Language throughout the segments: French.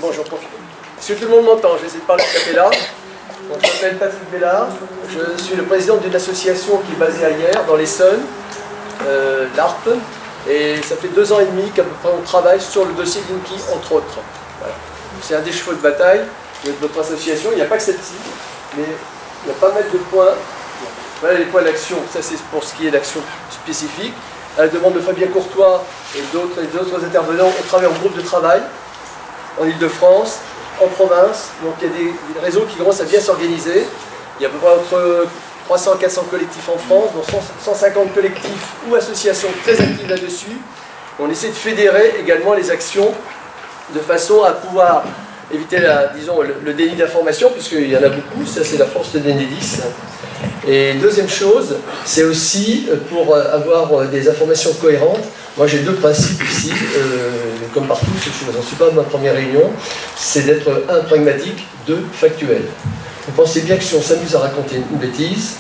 bon, j'en profite. Parce que tout le monde m'entend, je vais essayer de parler de capella. Donc, je m'appelle Patrick Bellard, je suis le président d'une association qui est basée à Hyères, dans l'Essonne, l'ARP, et ça fait 2 ans et demi qu'à peu près on travaille sur le dossier Linky, entre autres. Voilà. C'est un des chevaux de bataille de notre association, il n'y a pas que celle-ci, mais il y a pas mal de points. Voilà les points d'action, ça c'est pour ce qui est d'action spécifique. À la demande de Fabien Courtois et d'autres intervenants, on travaille en groupe de travail, en Ile-de-France, en province, donc il y a des réseaux qui commencent à bien s'organiser. Il y a à peu près entre 300 et 400 collectifs en France, dont 150 collectifs ou associations très actives là-dessus. On essaie de fédérer également les actions de façon à pouvoir éviter disons, le déni d'information, puisqu'il y en a beaucoup, ça c'est la force de Enedis. Et deuxième chose, c'est aussi pour avoir des informations cohérentes. Moi j'ai 2 principes ici, comme partout, je n'en suis pas à ma première réunion, c'est d'être 1 pragmatique, 2 factuel. Vous pensez bien que si on s'amuse à raconter une bêtise,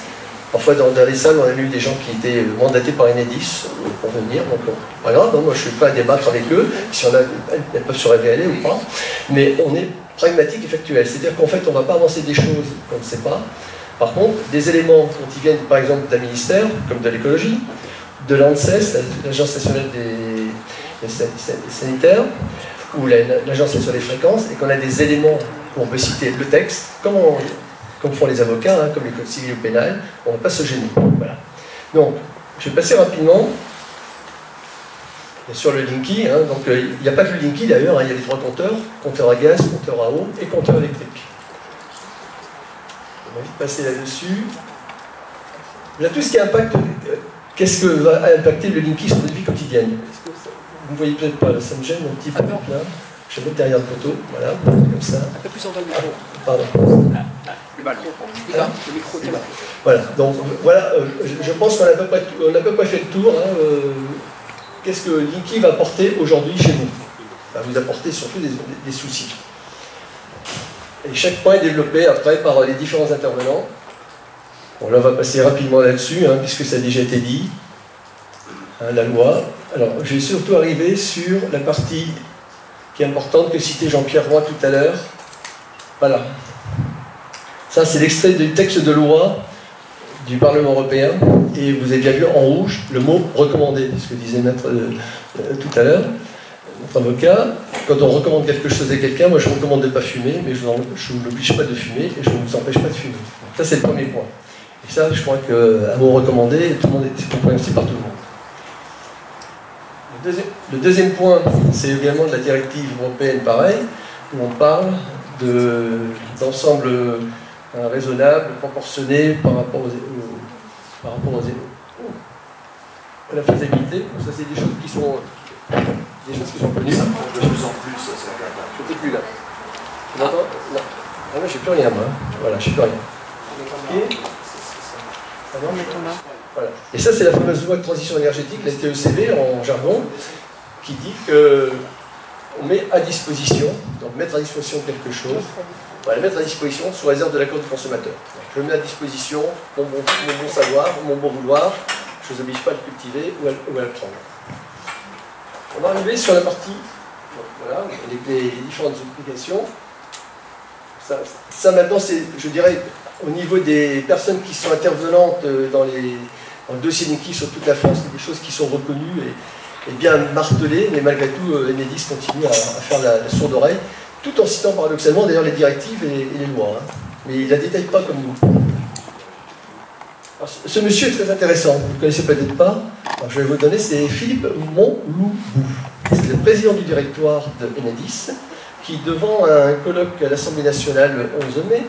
parfois dans les salles on a eu des gens qui étaient mandatés par Enedis pour venir, donc pas grave, hein, moi je ne suis pas à débattre avec eux, si elles peuvent se révéler ou pas, mais on est pragmatique et factuel, c'est-à-dire qu'en fait on ne va pas avancer des choses qu'on ne sait pas. Par contre, des éléments quand ils viennent par exemple d'un ministère, comme de l'écologie, de l'ANSES, l'Agence nationale des sanitaires, ou l'Agence nationale des fréquences, et qu'on a des éléments où on peut citer le texte, comme font les avocats, hein, comme les codes civils ou pénals, on ne va pas se gêner. Voilà. Donc, je vais passer rapidement sur le Linky. Hein, donc, il n'y a pas que le Linky d'ailleurs, hein, il y a les 3 compteurs, compteur à gaz, compteur à eau et compteur électrique. On va vite passer là-dessus. Là, tout ce qui impacte, qu'est-ce que va impacter le Linky sur notre vie quotidienne? Vous ne voyez peut-être pas, là, ça me gêne un petit peu. Là. Je vais mettre derrière le poteau, voilà, comme ça. Un peu plus en bas le micro. Pardon. Le balcon. Le micro, tu vas. Voilà, donc voilà, je pense qu'on a à peu près fait le tour. Hein, qu'est-ce que Linky va apporter aujourd'hui chez vous? Va vous apporter surtout des soucis. Et chaque point est développé après par les différents intervenants. Bon, là, on va passer rapidement là-dessus, hein, puisque ça a déjà été dit. Hein, la loi. Alors, je vais surtout arriver sur la partie qui est importante que citait Jean-Pierre Roy tout à l'heure. Voilà. Ça, c'est l'extrait du texte de loi du Parlement européen. Et vous avez bien vu en rouge le mot « recommandé », ce que disait Maître tout à l'heure, notre avocat. Quand on recommande quelque chose à quelqu'un, moi je vous recommande de ne pas fumer, mais je ne vous oblige pas de fumer et je ne vous empêche pas de fumer. Ça, c'est le premier point. Et ça, je crois qu'un mot recommandé, tout le monde est compréhensible par tout le monde. Le deuxième point, c'est également de la directive européenne, pareil, où on parle d'ensemble raisonnable, proportionné par rapport à la faisabilité. Donc ça, c'est des choses qui sont connues. De plus en plus, c'est la cata. Je n'étais plus là. Tu m'entends? Non. Ah non, j'ai plus rien, moi. Voilà, j'ai plus rien. Ok. Ah non, voilà. Et ça, c'est la fameuse loi de transition énergétique, la TECV en jargon, qui dit qu'on met à disposition, donc mettre à disposition quelque chose, voilà, mettre à disposition sous réserve de l'accord du consommateur. Donc, je mets à disposition mon bon savoir, mon bon vouloir, je ne vous oblige pas à le cultiver ou à le prendre. On va arriver sur la partie, voilà, les différentes applications. Ça maintenant, c'est, je dirais, au niveau des personnes qui sont intervenantes dans le dossier Linky sur toute la France, c'est des choses qui sont reconnues et bien martelées, mais malgré tout, Enedis continue à faire la sourde oreille, tout en citant paradoxalement d'ailleurs les directives et les lois. Hein. Mais il ne la détaille pas comme nous. Alors, ce monsieur est très intéressant, vous ne le connaissez peut-être pas. Alors, je vais vous donner, c'est Philippe Montloubou. C'est le président du directoire de Enedis, qui, devant un colloque à l'Assemblée nationale le 11 mai,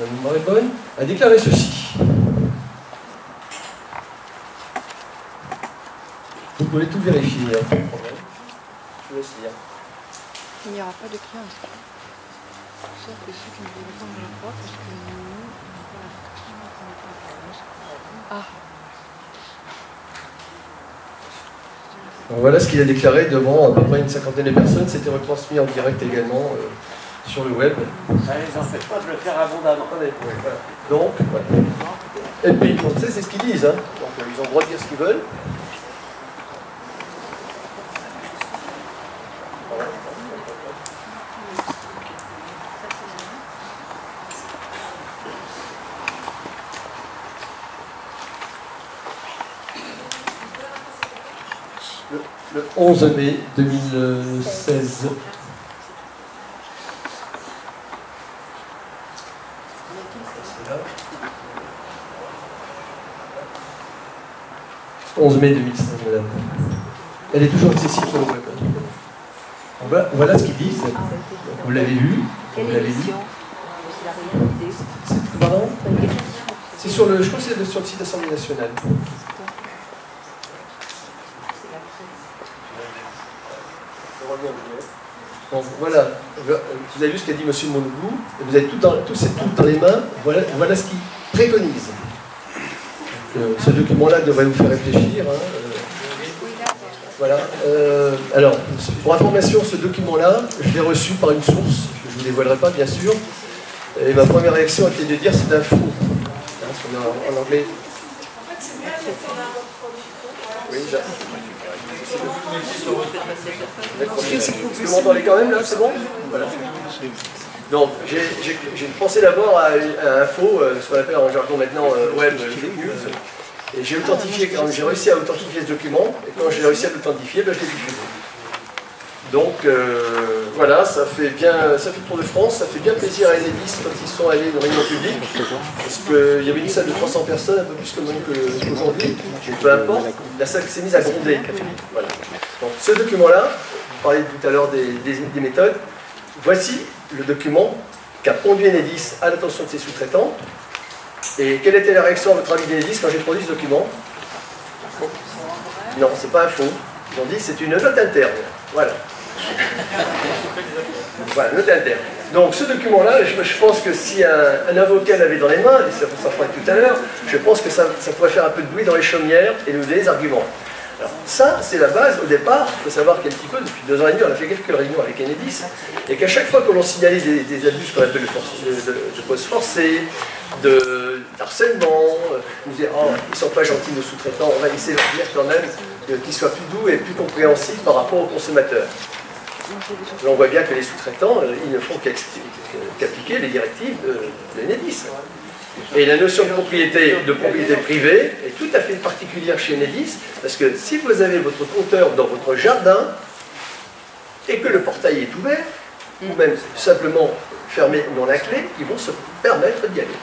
la mémoire est bonne, a déclaré ceci. Vous pouvez tout vérifier, hein, pas de problème. Je vous laisse lire. Il n'y aura pas de clients. Sauf que ceux qui ne veulent pas de la parce que nous, ah. Donc voilà ce qu'il a déclaré devant à peu près une cinquantaine de personnes. C'était retransmis en direct également sur le web. Ça les empêche pas de le faire abondamment. Ouais, voilà. Donc, voilà. Et puis, on sait, c'est ce qu'ils disent. Hein. Donc, ils ont le droit de dire ce qu'ils veulent. le 11 mai 2016. « 11 mai 2016, madame. Elle est toujours accessible sur le web. Voilà ce qu'ils disent. Vous l'avez lu. Vous l'avez lu. Pardon ? C'est sur le, je crois que c'est sur le site de l'Assemblée nationale. Bon, voilà, vous avez vu ce qu'a dit M. Monogou, vous avez tout dans les mains, voilà ce qu'il préconise. Ce document-là devrait vous faire réfléchir. Voilà. Alors, pour information, ce document-là, je l'ai reçu par une source, je ne vous dévoilerai pas bien sûr, et ma première réaction était de dire c'est un faux. En anglais. Oui, vous m'entendez quand même là, c'est bon? Voilà. Donc, j'ai pensé d'abord à un faux, ce qu'on appelle en jargon maintenant web fake news, et j'ai réussi à authentifier ce document, et quand j'ai réussi à l'authentifier, ben, je l'ai diffusé. Donc voilà, ça fait le tour de France, ça fait bien plaisir à Enedis quand ils sont allés dans une réunion publique, parce qu'il y avait une salle de 300 personnes, un peu plus qu'aujourd'hui, mais peu importe, la salle s'est mise à gronder. Voilà. Donc ce document-là, on parlait tout à l'heure des méthodes, voici le document qu'a pondu Enedis à l'attention de ses sous-traitants. Et quelle était la réaction à votre avis d'Enedis quand j'ai produit ce document? Non, c'est pas un faux. Ils ont dit c'est une note interne. Voilà. Voilà, note interne. Donc ce document-là, je pense que si un avocat l'avait dans les mains, et ça fera tout à l'heure, je pense que ça pourrait faire un peu de bruit dans les chaumières et nous donner des arguments. Alors ça, c'est la base. Au départ, il faut savoir qu'un petit peu, depuis 2 ans et demi, on a fait quelques réunions avec Enedis, et qu'à chaque fois que l'on signalait des abus, ce qu'on appelle de pause forcée, d'harcèlement, nous disait oh, ils ne sont pas gentils nos sous-traitants, on va essayer de leur dire quand même qu'ils soient plus doux et plus compréhensifs par rapport aux consommateurs. On voit bien que les sous-traitants, ils ne font qu'appliquer les directives de Enedis. Et la notion de propriété privée est tout à fait particulière chez Enedis, parce que si vous avez votre compteur dans votre jardin, et que le portail est ouvert, ou même simplement fermé non la clé, ils vont se permettre d'y aller.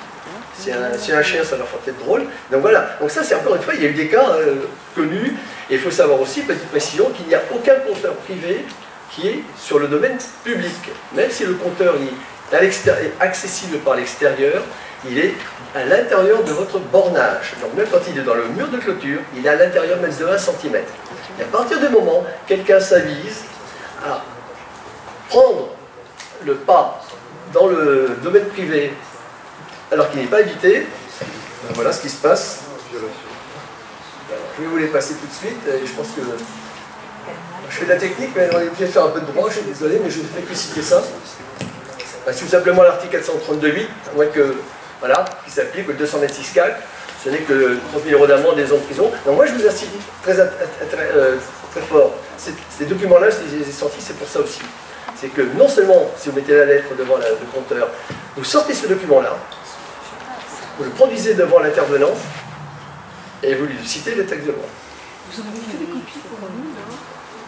Si un chien, ça leur fera peut-être drôle. Donc voilà, donc ça c'est encore une fois, il y a eu des cas connus, et il faut savoir aussi, petite précision, qu'il n'y a aucun compteur privé qui est sur le domaine public. Même si le compteur est accessible par l'extérieur, il est à l'intérieur de votre bornage. Donc même quand il est dans le mur de clôture, il est à l'intérieur même de 1 cm. Et à partir du moment où quelqu'un s'avise à prendre le pas dans le domaine privé alors qu'il n'est pas invité, ben voilà ce qui se passe. Je vais vous les passer tout de suite, et je pense que je fais de la technique, mais on est obligé de faire un peu de droit, je suis désolé, mais je ne fais que citer ça. Ben, tout simplement l'article 432.8, voilà, qui s'applique au 226.4, ce n'est que 30 000 € d'amende et 2 ans de prison. Donc moi je vous incite très fort, ces documents-là, je les ai sortis, c'est pour ça aussi. C'est que non seulement, si vous mettez la lettre devant le compteur, vous sortez ce document-là, vous le produisez devant l'intervenant, et vous lui citez le texte de loi. Vous en avez fait des copies pour nous, là?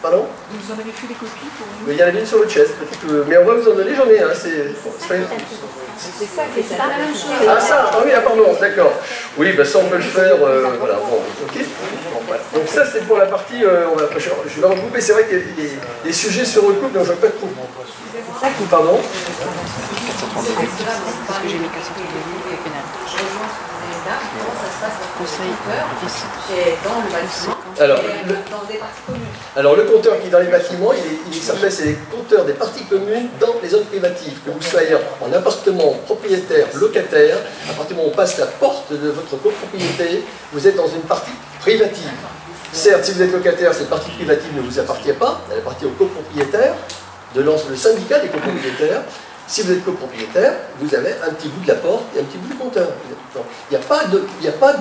Pardon? Vous en avez fait des copies pour nous? Il y en avait une sur votre chaise, mais on va vous en donner, j'en ai un. C'est ça, c'est la même chose. Ah ça, ah oui, pardon, d'accord. Oui, ben ça on peut le faire, voilà, bon, ok. Bon, voilà. Donc ça c'est pour la partie, je vais regrouper, c'est vrai que les sujets se recoupent, donc je ne vais pas tout. Pardon? Parce que j'ai mis 400 et pénal. Conseil. Alors le compteur qui est dans les bâtiments, il s'appelle c'est les compteurs des parties communes dans les zones privatives. Que vous soyez en appartement, propriétaire, locataire, à partir du moment où on passe la porte de votre copropriété, vous êtes dans une partie privative. Certes, si vous êtes locataire, cette partie privative ne vous appartient pas, elle appartient au copropriétaire, le syndicat des copropriétaires. Si vous êtes copropriétaire, vous avez un petit bout de la porte et un petit bout du compteur. Il n'y a pas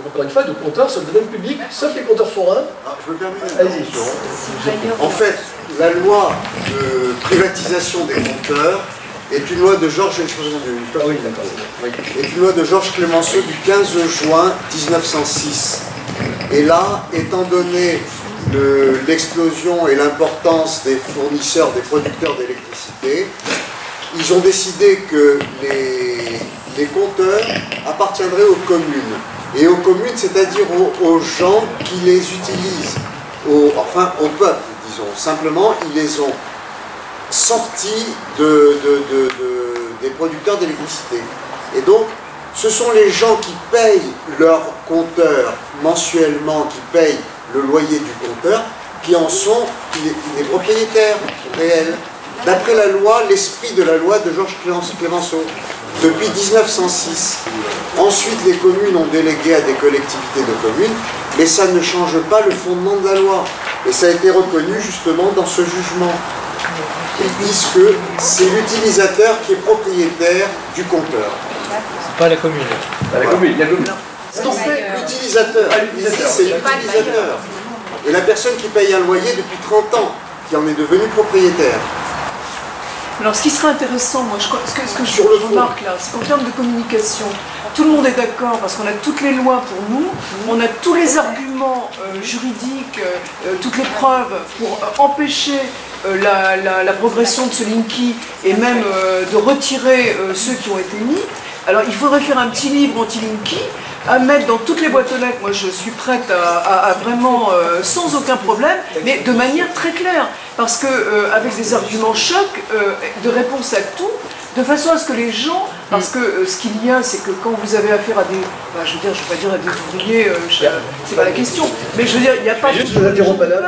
encore une fois, de compteur sur le domaine public, sauf les compteurs forains. Ah, je me permets une Allez-y. En fait, la loi de privatisation des compteurs est une loi de Georges Clemenceau du 15 juin 1906. Et là, étant donné l'explosion et l'importance des fournisseurs, des producteurs d'électricité, ils ont décidé que les compteurs appartiendraient aux communes. Et aux communes, c'est-à-dire aux gens qui les utilisent, enfin au peuple, disons. Simplement, ils les ont sortis des producteurs d'électricité. Et donc, ce sont les gens qui payent leur compteur mensuellement, qui payent le loyer du compteur, qui en sont les propriétaires réels. D'après la loi, l'esprit de la loi de Georges Clemenceau, depuis 1906. Ensuite, les communes ont délégué à des collectivités de communes, mais ça ne change pas le fondement de la loi. Et ça a été reconnu justement dans ce jugement. Ils disent que c'est l'utilisateur qui est propriétaire du compteur. Pas la commune. Pas la commune, la commune. Non, l'utilisateur. Ici, c'est l'utilisateur. Et la personne qui paye un loyer depuis 30 ans, qui en est devenue propriétaire. Alors, ce qui serait intéressant, moi, ce que je remarque là, c'est qu'en termes de communication, tout le monde est d'accord parce qu'on a toutes les lois pour nous, on a tous les arguments juridiques, toutes les preuves pour empêcher la progression de ce Linky et même de retirer ceux qui ont été mis. Alors, il faudrait faire un petit livre anti-Linky à mettre dans toutes les boîtes aux lettres. Moi, je suis prête à vraiment, sans aucun problème, mais de manière très claire. Parce que avec des arguments chocs, de réponse à tout, de façon à ce que les gens, parce que ce qu'il y a, c'est que quand vous avez affaire à des, je veux dire, je ne vais pas dire à des ouvriers, c'est pas la question, mais je veux dire, il n'y a pas... Juste, je vous interromps, madame,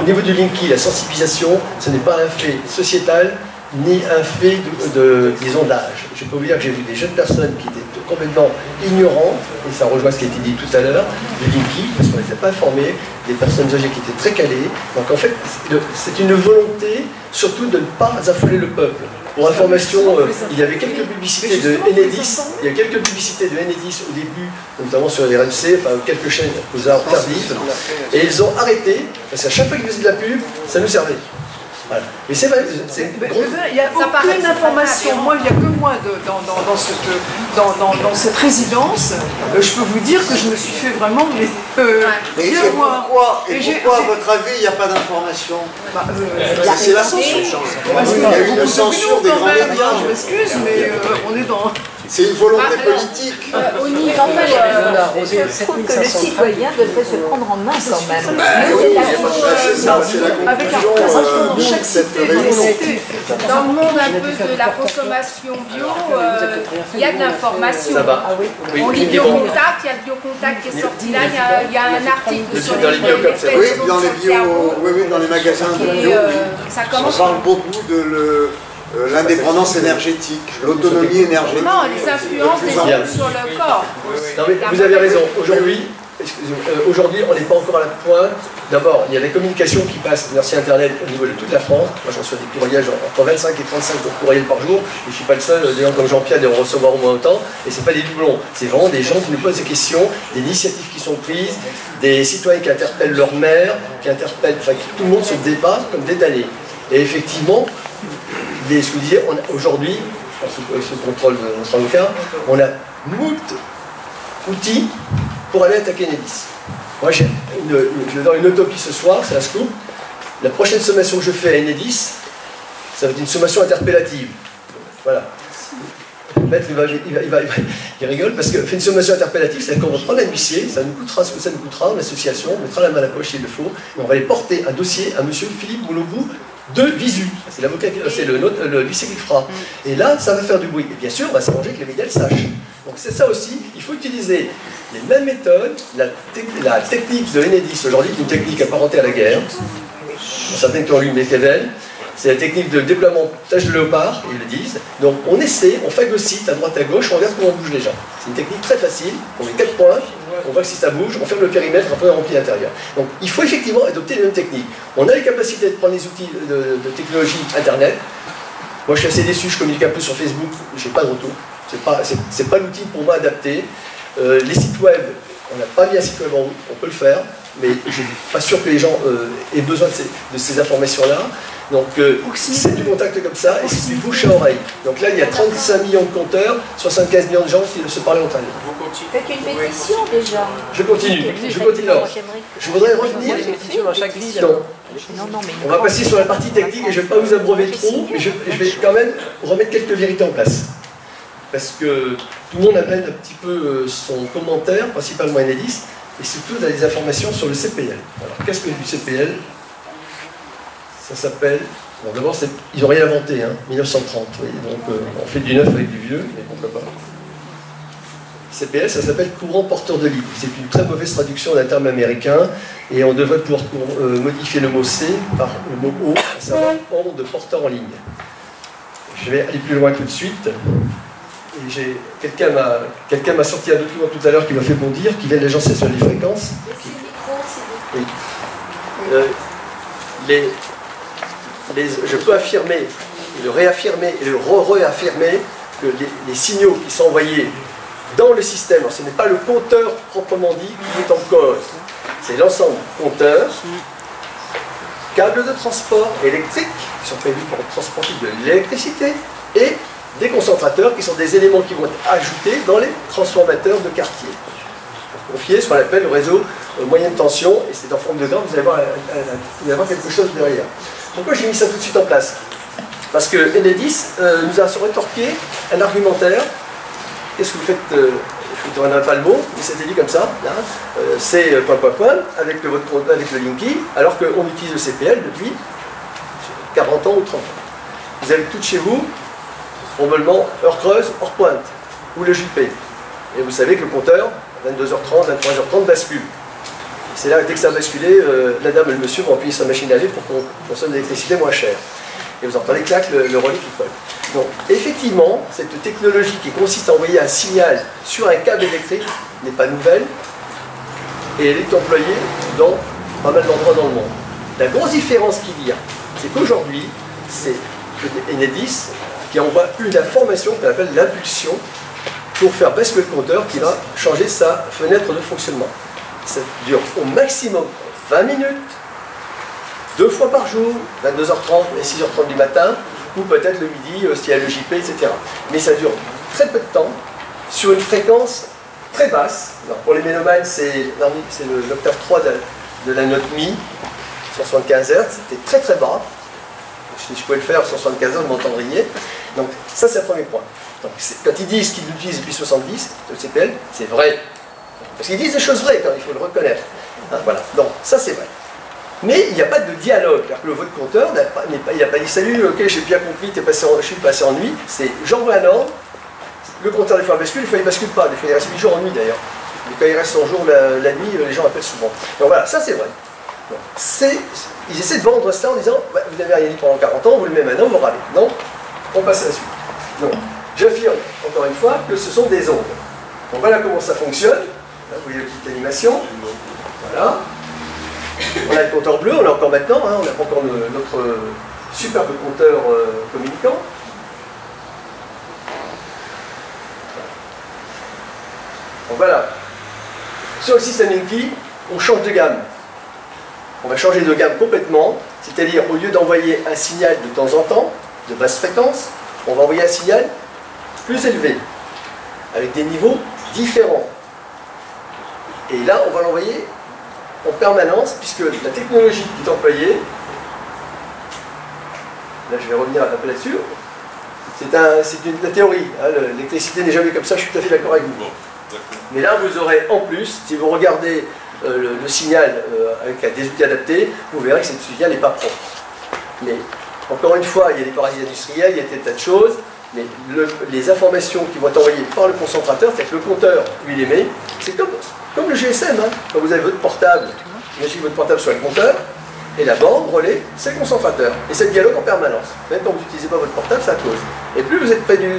au niveau du Linky, la sensibilisation, ce n'est pas un fait sociétal, ni un fait disons, d'âge. Je peux vous dire que j'ai vu des jeunes personnes qui étaient complètement ignorantes, et ça rejoint ce qui a été dit tout à l'heure, du Linky, parce qu'on ne les a pas informés, des personnes âgées qui étaient très calées. Donc en fait, c'est une volonté, surtout de ne pas affoler le peuple. Pour information, il y avait quelques publicités de Enedis, au début, notamment sur les RMC, enfin quelques chaînes aux heures tardives, et ils ont arrêté, parce qu'à chaque fois qu'ils faisaient de la pub, ça nous servait. Voilà. Mais c'est vrai, il n'y a aucune information. Moi, il n'y a que moi dans cette résidence. Je peux vous dire que je me suis fait vraiment bien voir. Pourquoi, à votre avis, il n'y a pas d'information? C'est la censure. Il y a eu une censure des grands médias. Je m'excuse, mais on est dans... C'est une volonté politique. Au niveau, je trouve que le citoyen devrait se prendre en main quand même. Avec la représentation dans chaque cité, dans le monde un peu de la consommation bio, il y a de l'information. On lit Biocontact, il y a le Biocontact qui est sorti là, il y a un article sur les dans les magasins de bio. On parle beaucoup de l'indépendance énergétique, l'autonomie énergétique. Non, les influences des gens sur le corps. Non mais vous avez raison, aujourd'hui on n'est pas encore à la pointe. D'abord, il y a les communications qui passent, merci Internet, au niveau de toute la France. Moi je reçois des courriels entre 25 et 35 courriels par jour, et je ne suis pas le seul, des gens comme Jean-Pierre de recevoir au moins autant, et ce n'est pas des doublons, c'est vraiment des gens qui nous posent des questions, des initiatives qui sont prises, des citoyens qui interpellent leur maire, qui interpellent, enfin tout le monde se débat comme des damnés. Et effectivement, ce que vous disiez, aujourd'hui, sous contrôle de notre avocat, on a moult outils pour aller attaquer Enedis. Moi, je vais dans une utopie ce soir, c'est un scoop. La prochaine sommation que je fais à Enedis, ça va être une sommation interpellative. Voilà. Le maître, il rigole parce que fait une sommation interpellative, c'est qu'on va prendre un huissier, ça nous coûtera ce que ça nous coûtera, l'association, on mettra la main à la poche s'il le faut, et on va aller porter un dossier à monsieur Philippe Mouloubou de Visu. C'est l'avocat, c'est le lycée qui le fera. Et là, ça va faire du bruit. Et bien sûr, on va s'arranger que les médias le sachent. Donc c'est ça aussi, il faut utiliser les mêmes méthodes, la technique de Enedis aujourd'hui, une technique apparentée à la guerre, certains qui ont lu Machiavel, c'est la technique de déploiement tâche de léopard, ils le disent. Donc on essaie, on phagocyte à droite à gauche, on regarde comment bougent les gens. C'est une technique très facile, on met 4 points, on voit que si ça bouge, on ferme le périmètre, après on remplit l'intérieur. Donc il faut effectivement adopter les mêmes techniques. On a les capacités de prendre les outils de technologie Internet. Moi je suis assez déçu, je communique un peu sur Facebook, je n'ai pas de retour. C'est pas l'outil pour moi adapté. Les sites web, on n'a pas mis un site web en route, on peut le faire, mais je ne suis pas sûr que les gens aient besoin de ces informations-là. Donc c'est du contact comme ça et c'est du bouche à oreille. Donc là il y a 35 millions de compteurs, 75 millions de gens qui se parlent entre eux. Faites une pétition déjà. Je continue. Alors, je voudrais revenir. Dans chaque ville. Non, mais On va passer sur la partie technique et je ne vais pas vous abreuver trop, mais je vais quand même remettre quelques vérités en place. Parce que tout le monde amène un petit peu son commentaire, principalement Enedis, et surtout dans les informations sur le CPL. Alors, qu'est-ce que du CPL? Ça s'appelle... Bon, d'abord, ils n'ont rien inventé, hein, 1930, oui, donc on fait du neuf avec du vieux, mais pourquoi pas. CPL, ça s'appelle courant porteur de ligne. C'est une très mauvaise traduction d'un terme américain, et on devrait pouvoir modifier le mot C par le mot O, à savoir onde de porteur en ligne. Je vais aller plus loin tout de suite. Et quelqu'un m'a sorti un document tout à l'heure qui m'a fait bondir, qui vient de l'Agence nationale des fréquences. Oui. Je peux affirmer, le réaffirmer et le réaffirmer que les signaux qui sont envoyés dans le système, alors ce n'est pas le compteur proprement dit qui est en cause, c'est l'ensemble du compteur, câbles de transport électrique qui sont prévus pour transporter de l'électricité et des concentrateurs qui sont des éléments qui vont être ajoutés dans les transformateurs de quartier. Confié ce qu'on appelle le réseau moyenne tension, et c'est en forme de gramme, vous allez voir quelque chose derrière. Pourquoi j'ai mis ça tout de suite en place? Parce que Enedis nous a rétorqué un argumentaire. Qu'est-ce que vous faites? Je ne vous donnerai pas le mot, mais c'était dit comme ça. C'est avec le Linky, alors qu'on utilise le CPL depuis 40 ans ou 30 ans. Vous avez tout chez vous, probablement heure creuse, heure pointe, ou le JP. Et vous savez que le compteur, 22h30, 23h30, bascule. C'est là, dès que ça a basculé, la dame et le monsieur vont appuyer sur la machine à laver pour qu'on consomme de l'électricité moins chère. Et vous entendez clac, le relais qui colle. Donc, effectivement, cette technologie qui consiste à envoyer un signal sur un câble électrique n'est pas nouvelle, et elle est employée dans pas mal d'endroits dans le monde. La grosse différence qu'il y a, c'est qu'aujourd'hui, c'est Enedis qui envoie une information qu'on appelle l'impulsion pour faire basculer le compteur qui va changer sa fenêtre de fonctionnement. Ça dure au maximum 20 minutes, 2 fois par jour, 22h30 et 6h30 du matin, ou peut-être le midi s'il y a le JP, etc. Mais ça dure très peu de temps, sur une fréquence très basse. Alors pour les mélomanes, c'est l'octave 3 de la note Mi, 175 Hz, c'était très très bas. Si je pouvais le faire sur 75 Hz, vous m'entendriez. Donc ça c'est le premier point. Donc, quand ils disent qu'ils l'utilisent depuis 70, le CPL, c'est vrai. Parce qu'ils disent des choses vraies, quand il faut le reconnaître. Hein, voilà. Donc ça c'est vrai. Mais il n'y a pas de dialogue. C'est-à-dire que le vote compteur, il n'a pas dit salut, ok, j'ai bien compris, je suis passé en nuit. C'est j'envoie un ordre, le compteur des fois bascule, des fois il ne bascule pas, des fois il reste 8 jours en nuit d'ailleurs. Mais quand il reste 100 jours la nuit, les gens appellent souvent. Donc voilà, ça c'est vrai. Donc, ils essaient de vendre ça en disant bah, vous n'avez rien dit pendant 40 ans, vous le mettez maintenant, vous râlez. Non, on passe à la suite. Donc, j'affirme encore une fois que ce sont des ondes. Donc voilà comment ça fonctionne. Là, vous voyez la petite animation. Voilà. On a le compteur bleu, on a encore maintenant, hein, on a encore notre superbe compteur communicant. Donc voilà. Sur le système Linky, on change de gamme. On va changer de gamme complètement, c'est-à-dire au lieu d'envoyer un signal de temps en temps, de basse fréquence, on va envoyer un signal plus élevé, avec des niveaux différents. Et là, on va l'envoyer en permanence, puisque la technologie qui est employée, là je vais revenir un peu là-dessus, c'est la théorie, hein, l'électricité n'est jamais comme ça, je suis tout à fait d'accord avec vous. Mais là, vous aurez en plus, si vous regardez le signal avec des outils adaptés, vous verrez que ce signal n'est pas propre. Mais encore une fois, il y a des parasites industriels, il y a des tas de choses, mais les informations qui vont être envoyées par le concentrateur, c'est que le compteur, lui, il émet, c'est comme le GSM, hein. Quand vous avez votre portable, imaginez votre portable sur le compteur, et la bande relais, c'est le concentrateur. Et c'est le dialogue en permanence. Même quand vous n'utilisez pas votre portable, ça cause. Et plus vous êtes près du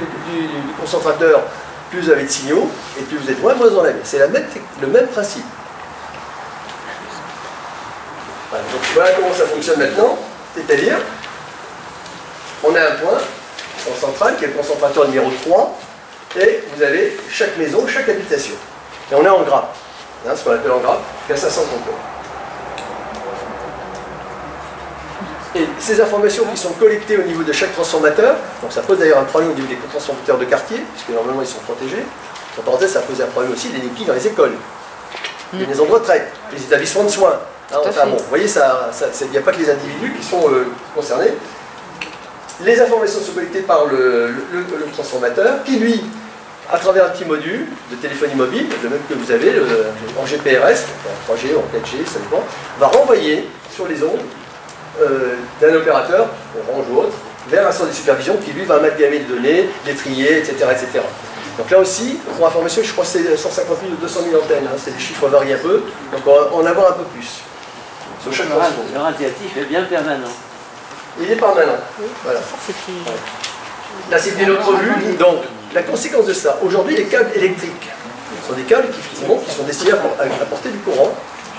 concentrateur, plus vous avez de signaux, et plus vous êtes moins dans la vie. C'est le même principe. Voilà, donc voilà comment ça fonctionne maintenant. C'est-à-dire, on a un point en centrale qui est le concentrateur numéro 3, et vous avez chaque maison, chaque habitation. Et on est en grappe, hein, ce qu'on appelle en grappe, jusqu'à 500 compteurs. Et ces informations qui sont collectées au niveau de chaque transformateur, donc ça pose d'ailleurs un problème au niveau des transformateurs de quartier, puisque normalement ils sont protégés. En parenthèse, ça pose un problème aussi des NUCI dans les écoles, les maisons de retraite, les établissements de soins. Hein, enfin bon, vous voyez, il n'y a pas que les individus qui sont concernés. Les informations sont collectées par le transformateur, qui lui, à travers un petit module de téléphonie mobile, le même que vous avez en GPRS, en 3G, en 4G, ça dépend, va renvoyer sur les ondes d'un opérateur, Orange ou autre, vers un centre de supervision qui lui va amalgamer les données, les trier, etc., etc. Donc là aussi, pour information, je crois que c'est 150 000 ou 200 000 antennes, hein, c'est des chiffres varient un peu, donc on va en avoir un peu plus. Sur chaque le radiatif est bien permanent. Il est permanent. Voilà. Là, c'était notre vue. Donc, la conséquence de ça, aujourd'hui, les câbles électriques sont des câbles qui sont destinés à apporter du courant.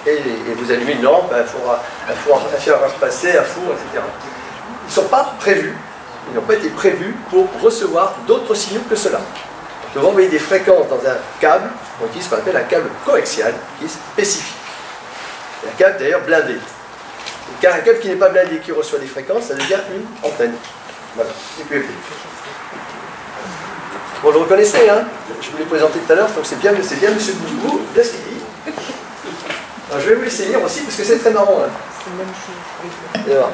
Et vous allumez une lampe, un four à faire passer, un four, etc. Ils ne sont pas prévus, ils n'ont pas été prévus pour recevoir d'autres signaux que cela. Nous devons envoyer des fréquences dans un câble, on utilise ce qu'on appelle un câble coaxial, qui est spécifique. Un câble d'ailleurs blindé. Car un câble qui n'est pas blindé et qui reçoit des fréquences, ça devient une antenne. Voilà, UPP. Bon, vous le reconnaissez, hein? Je vous l'ai présenté tout à l'heure, donc c'est bien M. Boubou, bien ce qu'il dit. Alors, je vais vous laisser lire aussi, parce que c'est très marrant. Hein. C'est la même chose. Et voilà.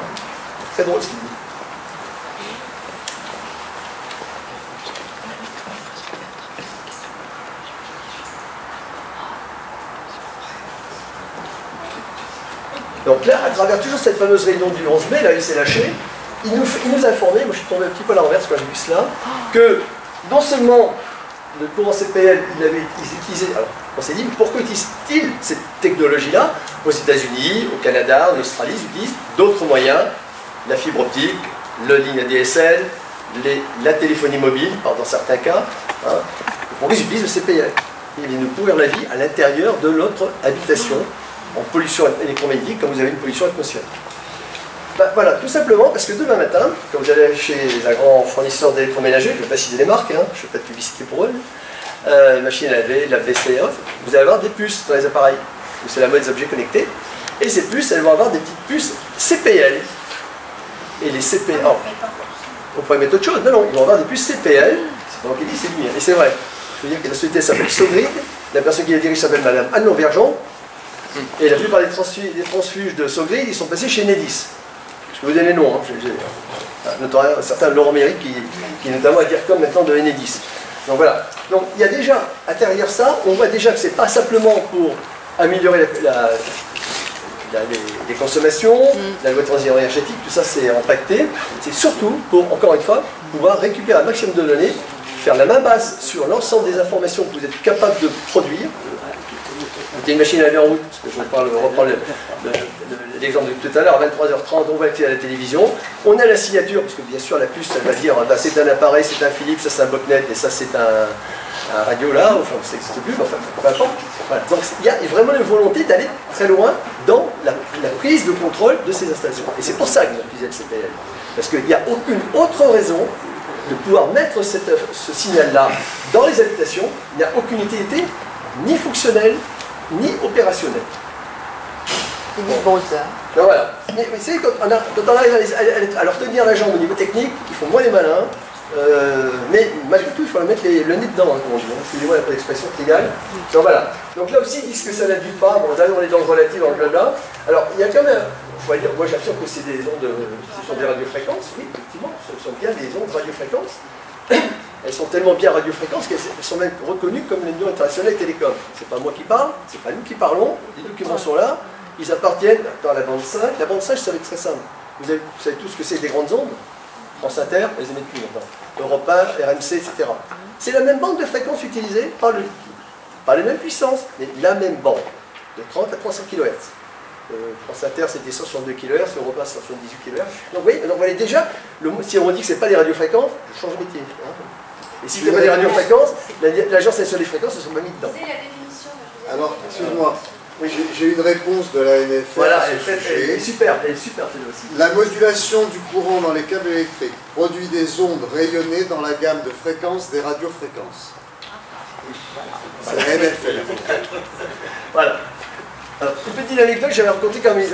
Très drôle ce qu'il dit. Donc là, à travers toujours cette fameuse réunion du 11 mai, là il s'est lâché, il nous a informé, moi je suis tombé un petit peu à l'envers quand j'ai vu cela, que non seulement le courant CPL, ils utilisaient, alors on s'est dit, pourquoi utilisent-ils cette technologie-là? Aux États-Unis, au Canada, en Australie, ils utilisent d'autres moyens, la fibre optique, le ligne ADSL, la téléphonie mobile, dans certains cas, hein. Pourquoi ils utilisent le CPL? Ils viennent nous pourrir la vie à l'intérieur de notre habitation, en pollution électromagnétique, quand vous avez une pollution atmosphérique. Ben, voilà, tout simplement parce que demain matin, quand vous allez chez un grand fournisseur d'électroménager, je ne vais pas citer les marques, hein, je ne fais pas de publicité pour eux, machine à laver, la WC, vous allez avoir des puces dans les appareils. C'est la mode des objets connectés. Et ces puces, elles vont avoir des petites puces CPL. Et les CPL, on pourrait mettre autre chose, non, ils vont avoir des puces CPL, c'est pas moi qui dis, c'est lui, et c'est vrai. Je veux dire que la société s'appelle Sogrid, la personne qui la dirige s'appelle Madame Anne Lonvergeon, et la plupart des transfuges de Sogrid, ils sont passés chez Enedis. Je peux vous donner les noms, hein. Un certain Laurent Méry qui est notamment à DIRCOM maintenant de Enedis. Donc voilà. Donc il y a déjà, à l'intérieur ça, on voit déjà que c'est pas simplement pour améliorer les consommations, la loi de transition énergétique, tout ça c'est impacté. C'est surtout pour, encore une fois, pouvoir récupérer un maximum de données, faire la main basse sur l'ensemble des informations que vous êtes capable de produire. Vous avez une machine à laver en route, parce que je reprends l'exemple de tout à l'heure, à 23h30, on va accéder à la télévision, on a la signature, parce que bien sûr la puce, elle va dire, bah, c'est un appareil, c'est un Philips, ça c'est un Bocnet, et ça c'est un radio là, enfin ça n'existe plus, enfin peu importe. Voilà. Donc il y a vraiment une volonté d'aller très loin dans la prise de contrôle de ces installations. Et c'est pour ça qu'ils ont utilisé le CPL. Parce qu'il n'y a aucune autre raison de pouvoir mettre ce signal-là dans les habitations, il n'y a aucune utilité, ni fonctionnelle, ni opérationnelle. Bon, ça. Donc voilà. Mais vous savez, quand on arrive à leur tenir la jambe au niveau technique, ils font moins les malins, mais malgré tout, il faut leur mettre le nez dedans, hein, comme on dit. Excusez-moi l'expression légale. Donc voilà. Donc là aussi, ils disent que ça n'abuse pas. Bon, là, on est dans le relatif, dans le blabla. Alors, il y a quand même, on va dire, moi j'affirme que c'est des ondes, ce sont des radiofréquences, oui, effectivement, ce sont bien des ondes radiofréquences. Elles sont tellement bien radiofréquences qu'elles sont même reconnues comme l'Union internationale télécom. C'est pas moi qui parle, c'est pas nous qui parlons, les documents sont là, ils appartiennent dans la bande 5. La bande 5, ça va être très simple. Vous savez tous ce que c'est des grandes ondes. France Inter, elles émettent plus maintenant. Europe 1, RMC, etc. C'est la même bande de fréquences utilisée par le liquide. Pas les mêmes puissances, mais la même bande, de 30 à 300 kHz. France Inter, c'était 162 kHz, Europe 1, 178 kHz. Donc oui, donc voilà, déjà, si on dit que ce n'est pas des radiofréquences, je change de métier. Hein. Et si ce n'est pas des radiofréquences, l'agence nationale des fréquences ne sont pas mis dedans. C'est la définition. Alors, excuse-moi. Oui, j'ai une réponse de la NFR. Voilà, elle est super, celle-là aussi. La modulation du courant dans les câbles électriques produit des ondes rayonnées dans la gamme de fréquences des radiofréquences. C'est la NFR. Voilà. Alors, une petite anecdote, j'avais rencontré quand même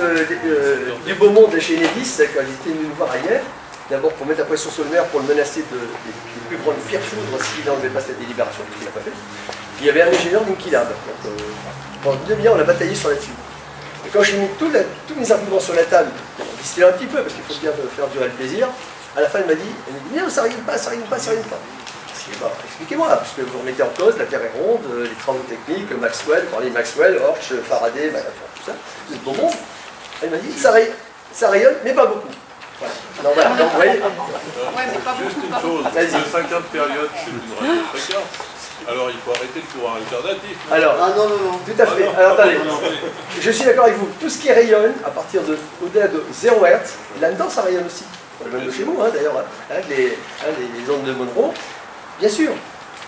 du beau monde de chez Enedis, quand il était venu nous voir hier. D'abord pour mettre la pression sur le maire, pour le menacer des plus grandes pierres foudres s'il n'enlevait pas cette délibération, ce qu'il n'a pas fait. Puis il y avait un ingénieur d'Inkilab. Pendant 2 demi-heure, on a bataillé sur là-dessus. Et quand j'ai mis tous mes arguments sur la table, on distillait un petit peu, parce qu'il faut bien faire durer le plaisir, à la fin elle m'a dit, non, ça n'arrive pas, ça n'arrive pas, ça n'arrive pas. Expliquez-moi, parce que vous remettez en cause la Terre est ronde, les travaux techniques, Maxwell, parlez Maxwell, Horch, Faraday, tout ça, vous êtes bon monde. Elle m'a dit, ça rayonne, mais pas beaucoup. Voilà. Non, voilà. Donc, vous voyez. Ouais, mais pas Juste beaucoup, une pas chose, Vas-y. le 50 périodes, c'est une radiofréquence. Alors il faut arrêter le courant alternatif. Alors, Ah non, non, non. tout à fait. Alors attendez, je suis d'accord avec vous. Tout ce qui rayonne, à partir au-delà de 0 Hz, là-dedans ça rayonne aussi. Même de chez vous, hein, d'ailleurs, avec les ondes de Monroe, bien sûr.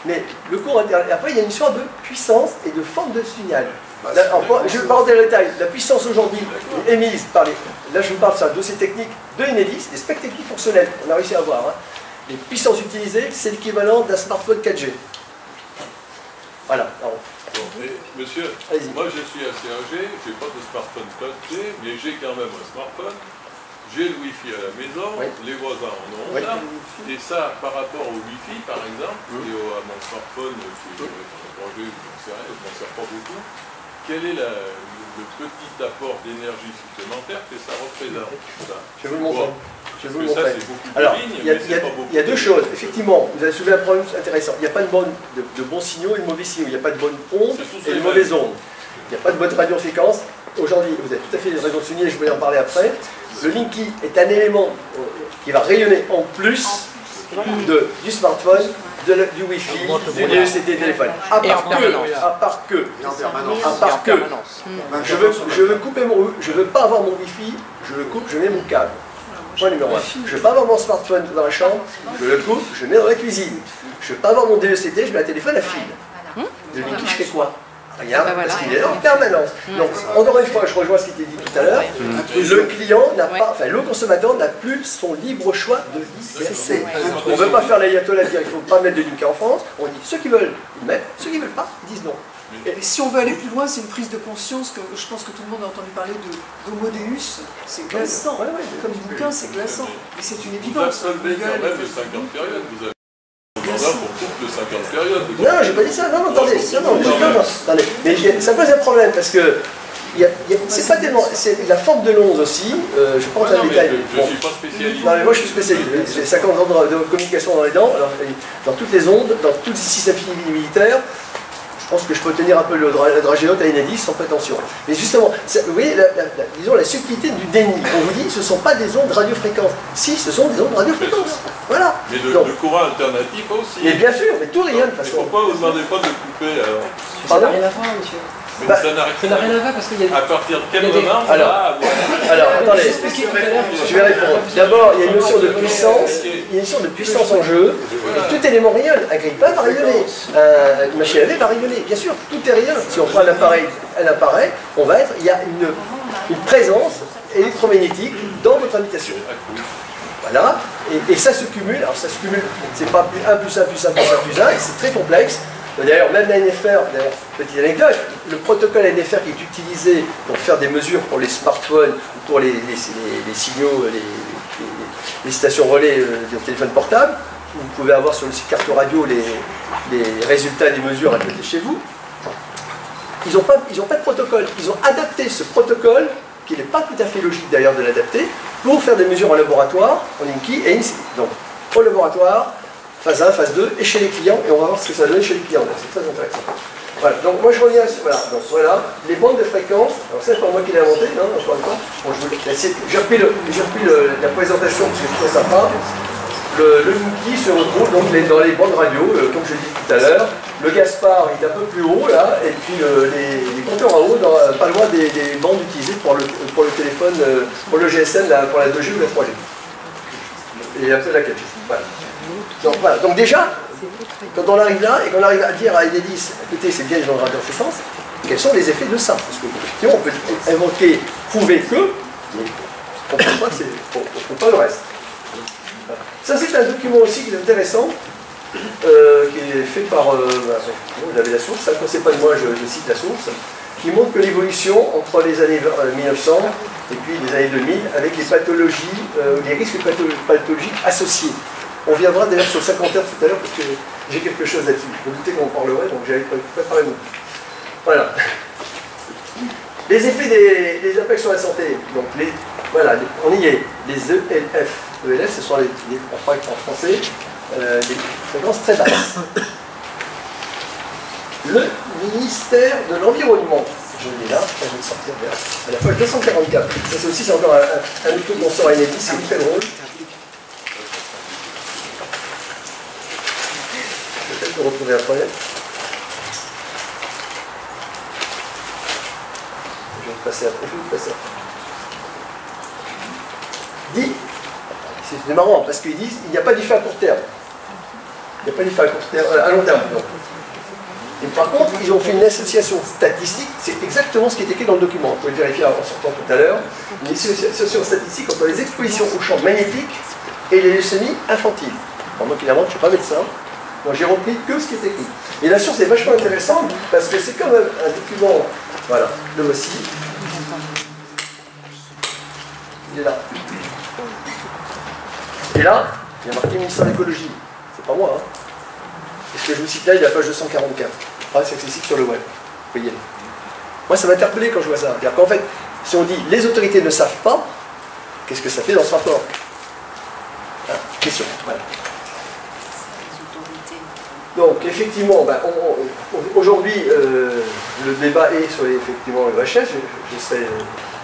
Mais le courant alternatif, après il y a une histoire de puissance et de forme de signal. Là, je vais pas rentrer dans le détail. La puissance aujourd'hui émise par les... Là je vous parle sur un dossier technique de Enedis, des specs techniques fonctionnels, on a réussi à voir. Hein. Les puissances utilisées, c'est l'équivalent d'un smartphone 4G. Voilà. Bon, et monsieur, moi je suis assez âgé, j'ai pas de smartphone 4G, mais j'ai quand même un smartphone. J'ai le Wi-Fi à la maison, oui. Les voisins en ont Oui. un. Et ça, par rapport au Wi-Fi par exemple, et à mon smartphone qui est 3G, je ne m'en sers pas beaucoup, quel est le petit apport d'énergie supplémentaire que ça représente ça? Je vais vous le montrer. Je vais vous le Ça, montrer. c'est beaucoup de Alors, lignes, il y a mais c'est pas beaucoup. Il y a 2 choses. Effectivement, vous avez soulevé un problème intéressant. Il n'y a pas de bons signaux et de mauvais signaux. Il n'y a pas de bonne onde et de mauvaises ondes. Il n'y a pas de bonne radiofréquence. Aujourd'hui, vous avez tout à fait raison de souligner, je vais en parler après. Le Linky est un élément qui va rayonner en plus du smartphone, du Wi-Fi, du DECT téléphone. À part que, je veux couper je veux pas avoir mon Wi-Fi, je le coupe, je mets mon câble. Point numéro 1. Je ne veux pas avoir mon smartphone dans la chambre, je le coupe, je le mets dans la cuisine. Je ne veux pas avoir mon DECT, je mets un téléphone à fil. Le Linky, je fais quoi? Rien, parce qu'il est là en permanence. Donc, encore une fois, je rejoins ce qui était dit tout à l'heure, le client n'a pas, enfin le consommateur n'a plus son libre choix de liberté. On ne veut pas faire l'ayatollah, dire il ne faut pas mettre de Linky en France, on dit ceux qui veulent, ils mettent, ceux qui ne veulent pas, ils disent non. Et si on veut aller plus loin, c'est une prise de conscience que je pense que tout le monde a entendu parler d'Homo Deus, c'est glaçant. Comme bouquin, c'est glaçant. Mais c'est une Vous évidence. absolvez quand même les 50 périodes, vous avez pour toutes les 50 périodes. Non, j'ai pas dit ça, non, attendez, non, attendez. Mais ça pose un problème parce que c'est pas tellement, c'est la forme de l'onde aussi, je pense à un détail. Je ne suis pas spécialiste. Non mais moi je suis spécialiste, j'ai 50 ans de communication dans les dents, alors, dans toutes les ondes, dans tous les systèmes militaires, je pense que je peux tenir un peu le dragéote à Enedis sans prétention. Mais justement, vous voyez, disons la subtilité du déni. On vous dit, ce ne sont pas des ondes radiofréquences. Si, ce sont des ondes radiofréquences. Voilà. Mais le courant alternatif aussi. Mais bien sûr, mais tout rien de toute façon. Pourquoi vous ne demandez pas de couper alors? Pardon? Ça n'a rien à voir, monsieur. Mais Bah, ça n'a rien à voir parce qu'il y a À partir de quel il y a des- moment on Alors, va avoir... Alors, attendez, je vais répondre. D'abord, il y a une notion de puissance, il y a une notion de puissance en jeu, et tout élément rayonne. Un grille-pain va rayonner, une machine à laver va rayonner. Bien sûr, tout est rayonnant. Si on prend un appareil, il y a une présence électromagnétique dans votre habitation. Voilà, et ça se cumule, alors ça se cumule, c'est pas 1 plus 1 plus 1 plus 1 plus 1, et c'est très complexe. D'ailleurs, même la NFR, petite anecdote, le protocole NFR qui est utilisé pour faire des mesures pour les smartphones, ou pour les signaux, les stations relais de téléphone portable, vous pouvez avoir sur le site carte radio les résultats des mesures à côté de chez vous. Ils n'ont pas de protocole, ils ont adapté ce protocole, qui n'est pas tout à fait logique d'ailleurs de l'adapter, pour faire des mesures en laboratoire, en Linky et INSEE. Donc, au laboratoire, phase 1, phase 2, et chez les clients, et on va voir ce que ça donne chez les clients. C'est très intéressant. Voilà, donc moi je reviens, voilà, les bandes de fréquences, alors ça c'est pas moi qui l'ai inventé, non, encore une fois. Bon, j'ai repris la présentation parce que je trouve sympa. Le Linky se retrouve donc dans les bandes radio, comme je l'ai dit tout à l'heure. Le Gaspard est un peu plus haut là, et puis les compteurs en haut, pas loin des bandes utilisées pour le téléphone, pour le GSM, pour la 2G ou la 3G. Et après la 4G. Voilà. Donc, voilà. Donc déjà, quand on arrive là, et qu'on arrive à dire à Enedis, écoutez, c'est bien les gens de radiofréquence, quels sont les effets de ça? Parce que on peut invoquer, prouver que, mais on ne peut pas le reste. Voilà. Ça c'est un document aussi qui est intéressant, qui est fait par, vous avez la source, quand c'est pas de moi, je cite la source, qui montre que l'évolution entre les années 1900 et puis les années 2000, avec les pathologies, les risques pathologiques associés. On viendra d'ailleurs sur 50 heures tout à l'heure parce que j'ai quelque chose là-dessus. Je me doutais qu'on en parlerait, donc j'avais préparé mon. Voilà. Les effets des impacts sur la santé. Donc voilà, on y est. Les ELF. ELF, ce sont en français, des fréquences très basses. Le ministère de l'Environnement. Je l'ai là, je vais le sortir à la page 244. Ça c'est aussi, c'est encore un outil qu'on sort à Enedis, c'est très drôle. Peut-être le retrouver après. Je vais passer après. Dit, c'est marrant parce qu'ils disent il n'y a pas d'effet à court terme. Il n'y a pas d'effet à court terme, à long terme. Donc. Et par contre, ils ont fait une association statistique, c'est exactement ce qui est écrit dans le document. Vous pouvez le vérifier en sortant tout à l'heure. Une association statistique entre les expositions au champ magnétique et les leucémies infantiles. Alors, moi qui l'invente, je ne suis pas médecin. Moi j'ai repris que ce qui est écrit. Et la source est vachement intéressante parce que c'est comme un document. Voilà, le voici. Il est là. Et là, il y a marqué ministère de l'écologie. C'est pas moi, hein. Et ce que je vous cite là, il est à la page 244. Après, c'est accessible sur le web. Vous pouvez y aller. Moi, ça m'a interpellé quand je vois ça. C'est-à-dire qu'en fait, si on dit les autorités ne savent pas, qu'est-ce que ça fait dans ce rapport? Question. Voilà. Donc, effectivement, ben, aujourd'hui, le débat est sur effectivement le recherche.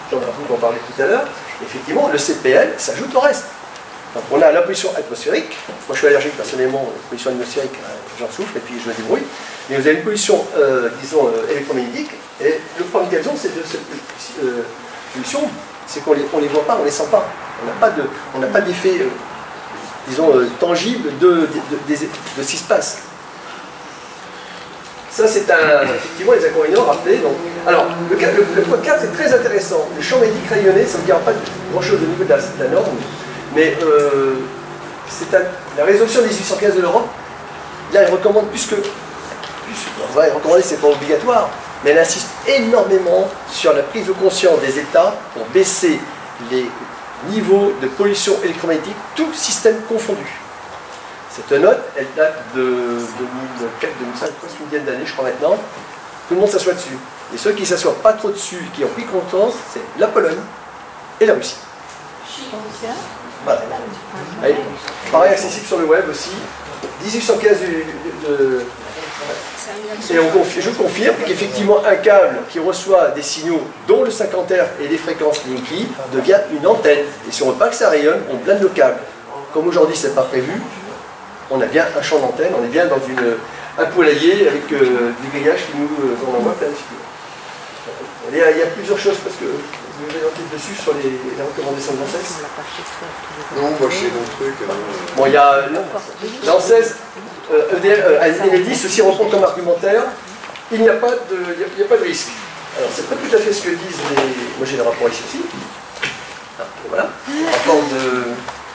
J'en ai parlé tout à l'heure. Effectivement, le CPL s'ajoute au reste. Donc, on a la pollution atmosphérique. Moi, je suis allergique personnellement. La pollution atmosphérique, j'en souffre et puis je me débrouille. Mais vous avez une pollution, disons, électromagnétique. Et le problème qu'elles ont, c'est de cette pollution, c'est qu'on les voit pas, on les sent pas. On n'a pas d'effet, disons, tangible de ce qui se passe. Ça, c'est effectivement les inconvénients rappelés. Donc, alors, le point 4 est très intéressant. Le champ magnétique rayonné, ça ne dira pas grand-chose au niveau de la norme, mais la résolution 1815 de l'Europe, là, elle recommande on va recommander, c'est pas obligatoire, mais elle insiste énormément sur la prise de conscience des États pour baisser les niveaux de pollution électromagnétique, tout système confondu. Cette note, elle date de 2004, 2005, presque une dizaine d'années, je crois maintenant. Tout le monde s'assoit dessus. Et ceux qui ne s'assoient pas trop dessus, qui ont pris conscience, c'est la Pologne et la Russie. Voilà. Allez, pareil, accessible sur le web aussi. 1815 et je confirme qu'effectivement un câble qui reçoit des signaux dont le 50 Hz et les fréquences Linky devient une antenne. Et si on ne veut pas que ça rayonne, on blinde le câble. Comme aujourd'hui c'est pas prévu, on a bien un champ d'antenne, on est bien dans un poulailler avec du grillage qui nous en envoie plein de figures. Il y a plusieurs choses parce que vous avez noté dessus sur les recommandations de l'ANSES. Non, moi je sais mon truc. Bon, il y a l'ANSES, Enedis, ceci reprend comme argumentaire, il n'y a pas de risque. Alors c'est pas tout à fait ce que disent les. Moi j'ai le rapport ici aussi. Voilà.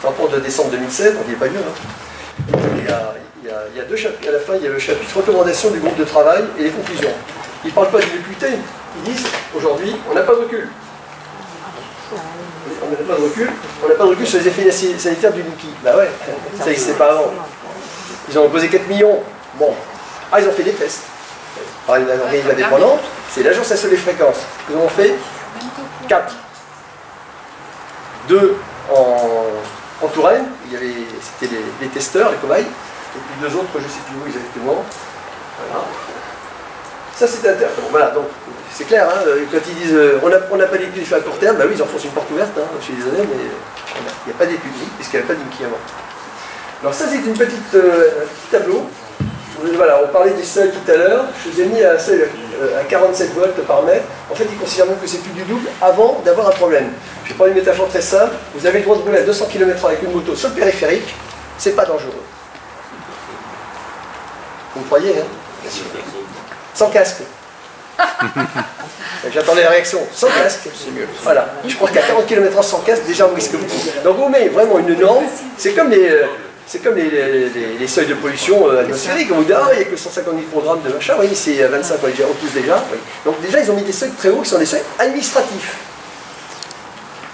Rapport de décembre 2016, on n'y est pas mieux. Hein. Il y a deux chapitres. À la fin, il y a le chapitre recommandation du groupe de travail et les conclusions. Ils ne parlent pas du député, ils disent aujourd'hui, on n'a pas de recul. On n'a pas de recul sur les effets sanitaires du Linky. Bah ouais, ça n'existait pas avant. Ils ont posé 4 millions. Bon, ils ont fait des tests. Par une organisme indépendante, c'est l'Agence nationale des fréquences. Ils en ont fait 4. 2 en Touraine, c'était les testeurs, les cobayes, et puis 2 autres, je ne sais plus où exactement. Voilà. Ça c'est intéressant. Voilà, donc c'est clair, hein, quand ils disent on n'a pas d'études à court terme, bah oui, ils enfoncent une porte ouverte, hein, je suis désolé, mais il n'y a pas d'études, puisqu'il n'y avait pas d'Inky avant. Alors ça c'est un petit tableau. Voilà, on parlait des seuils tout à l'heure, je vous ai mis un seuil à 47 volts par mètre. En fait, ils considèrent même que c'est plus du double avant d'avoir un problème. Je vais prendre une métaphore très simple. Vous avez le droit de rouler à 200 km/h avec une moto sur le périphérique, c'est pas dangereux. Vous me croyez, hein? Bien sûr. Sans casque. J'attendais la réaction. Sans casque, c'est mieux. Voilà. Je crois qu'à 40 km/h sans casque, déjà on risque beaucoup. Donc on met vraiment une norme. C'est comme c'est comme les seuils de pollution atmosphérique. On vous dit, ah, il n'y a que 150 microgrammes de machin, oui, c'est 25, on est tous déjà. Oui. Donc déjà, ils ont mis des seuils très hauts qui sont des seuils administratifs.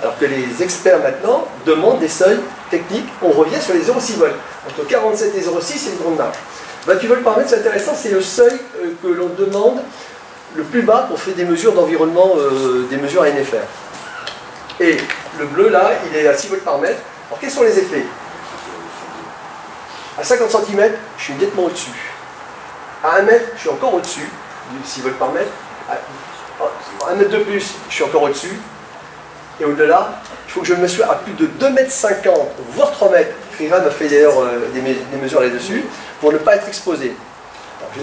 Alors que les experts maintenant demandent des seuils techniques, on revient sur les 0,6 volts. Entre 47 et 0,6, c'est une grande marge. 28 volts par mètre, c'est intéressant, c'est le seuil que l'on demande le plus bas pour faire des mesures d'environnement, des mesures à NFR. Et le bleu là, il est à 6 volts par mètre. Alors quels sont les effets? À 50 cm, je suis nettement au-dessus. À 1 mètre, je suis encore au-dessus du 6 volts par mètre. À 1 mètre de plus, je suis encore au-dessus. Et au-delà, il faut que je me sois à plus de 2,50 m, voire 3 mètres. Freerun a fait d'ailleurs des mesures là-dessus, pour ne pas être exposé.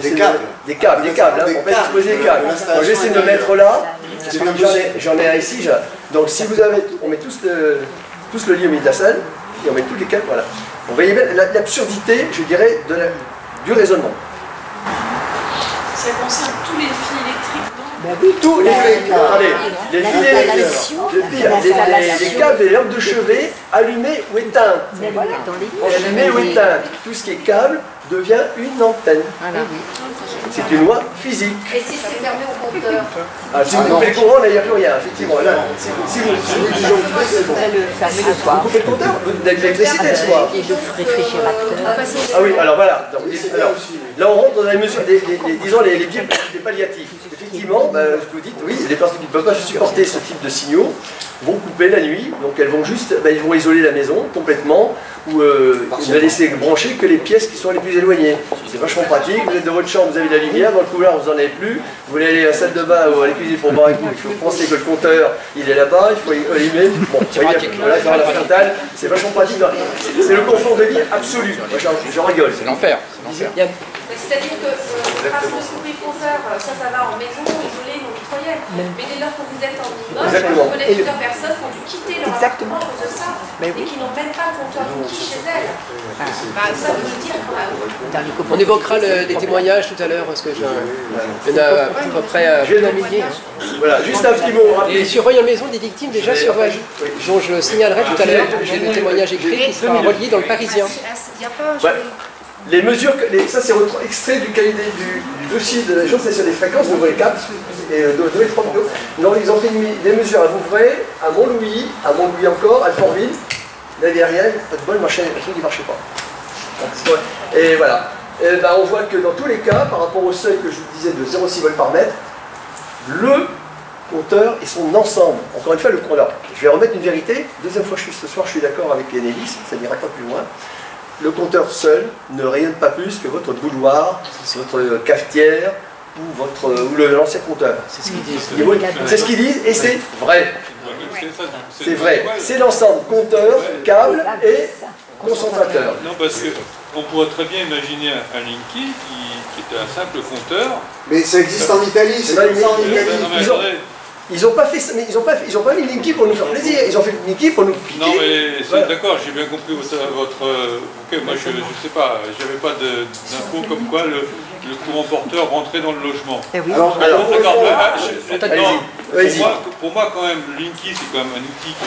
Des câbles, hein, pour ne pas être exposé des câbles. Donc j'essaie de me mettre là, j'en ai un ici. Donc si vous avez, on met tous le lit au milieu de la salle, et on met tous les câbles, voilà. Vous voyez bien l'absurdité, je dirais, du raisonnement. Ça concerne tous les fils électriques, non? Ben oui, tous les fils, attendez, les fils électriques, les câbles des lampes de chevet allumées ou éteintes. Mais voilà, dans les Allumées ou éteintes. Tout ce qui est câble devient une antenne. Voilà. C'est une loi physique. Et si c'est fermé au compteur? Si vous coupez le courant, là, il n'y a plus rien, effectivement. Là, si vous coupez le coupez le compteur, vous avez de l'électricité ce soir. Et le réfrigérateur. Ah oui, alors voilà. Donc, là, on rentre dans les mesures, disons, les biais palliatifs. Effectivement, je vous dis, oui, les personnes qui ne peuvent pas supporter ce type de signaux vont couper la nuit, donc elles vont juste, ils vont isoler la maison complètement, ou ils vont laisser brancher que les pièces qui sont les plus éloignées. C'est vachement pratique, vous êtes dans votre chambre, vous avez de la lumière, dans le couloir vous n'en avez plus, vous voulez aller à la salle de bain ou à la cuisine pour boire un coup, il faut penser que le compteur il est là-bas, il faut allumer, bon, voilà, faire la frontale, c'est vachement pratique, c'est le confort de vie absolu, moi j'en rigole. C'est l'enfer. C'est-à-dire que parce que ce compteur, ça va en maison, isolé, non mitoyenne. Mais dès lors que vous êtes en immeuble, vous connaissez plusieurs personnes qui ont dû quitter leur appartement à cause de ça, et qui n'ont même pas de compteur Linky chez elles. Ça veut dire quand même. On évoquera des témoignages tout à l'heure, parce que il y en a à peu près un millier. Voilà, juste un petit mot rapide. Et sur Royal Maison, des victimes déjà sur dont je signalerai tout à l'heure, j'ai des témoignages écrits qui seront reliés dans le Parisien. Il n'y a pas... Les mesures, ça c'est extrait du cahier du dossier de l'Agence nationale des fréquences, vous voyez 4 et 2 et 3 vidéos. Donc ils ont fait des mesures à Vouvray, à Montlouis encore, à Alfortville, la verrière, pas de bol, le truc ne marchait pas. Et voilà. Et ben, on voit que dans tous les cas, par rapport au seuil que je vous disais de 0,6 volts par mètre, le compteur et son ensemble, encore une fois le compteur. Je vais remettre une vérité, deuxième fois ce soir je suis d'accord avec Enedis, ça n'ira pas plus loin. Le compteur seul ne rayonne pas plus que votre bouilloire, votre cafetière ou l'ancien compteur. C'est ce qu'ils disent. C'est ce qu'ils disent et c'est vrai. C'est vrai. C'est l'ensemble compteur, câble et concentrateur. Non, parce qu'on pourrait très bien imaginer un Linky qui était un simple compteur. Mais ça existe en Italie, c'est comme ça en Italie. Ils n'ont pas fait ça, mais ils n'ont pas mis Linky pour nous faire plaisir, ils ont fait Linky pour nous piquer. Non mais voilà. D'accord, j'ai bien compris votre... Ok, moi je sais pas, j'avais pas d'infos comme quoi le courant porteur rentrait dans le logement. Eh oui. Alors, pour moi quand même, Linky c'est quand même un outil qui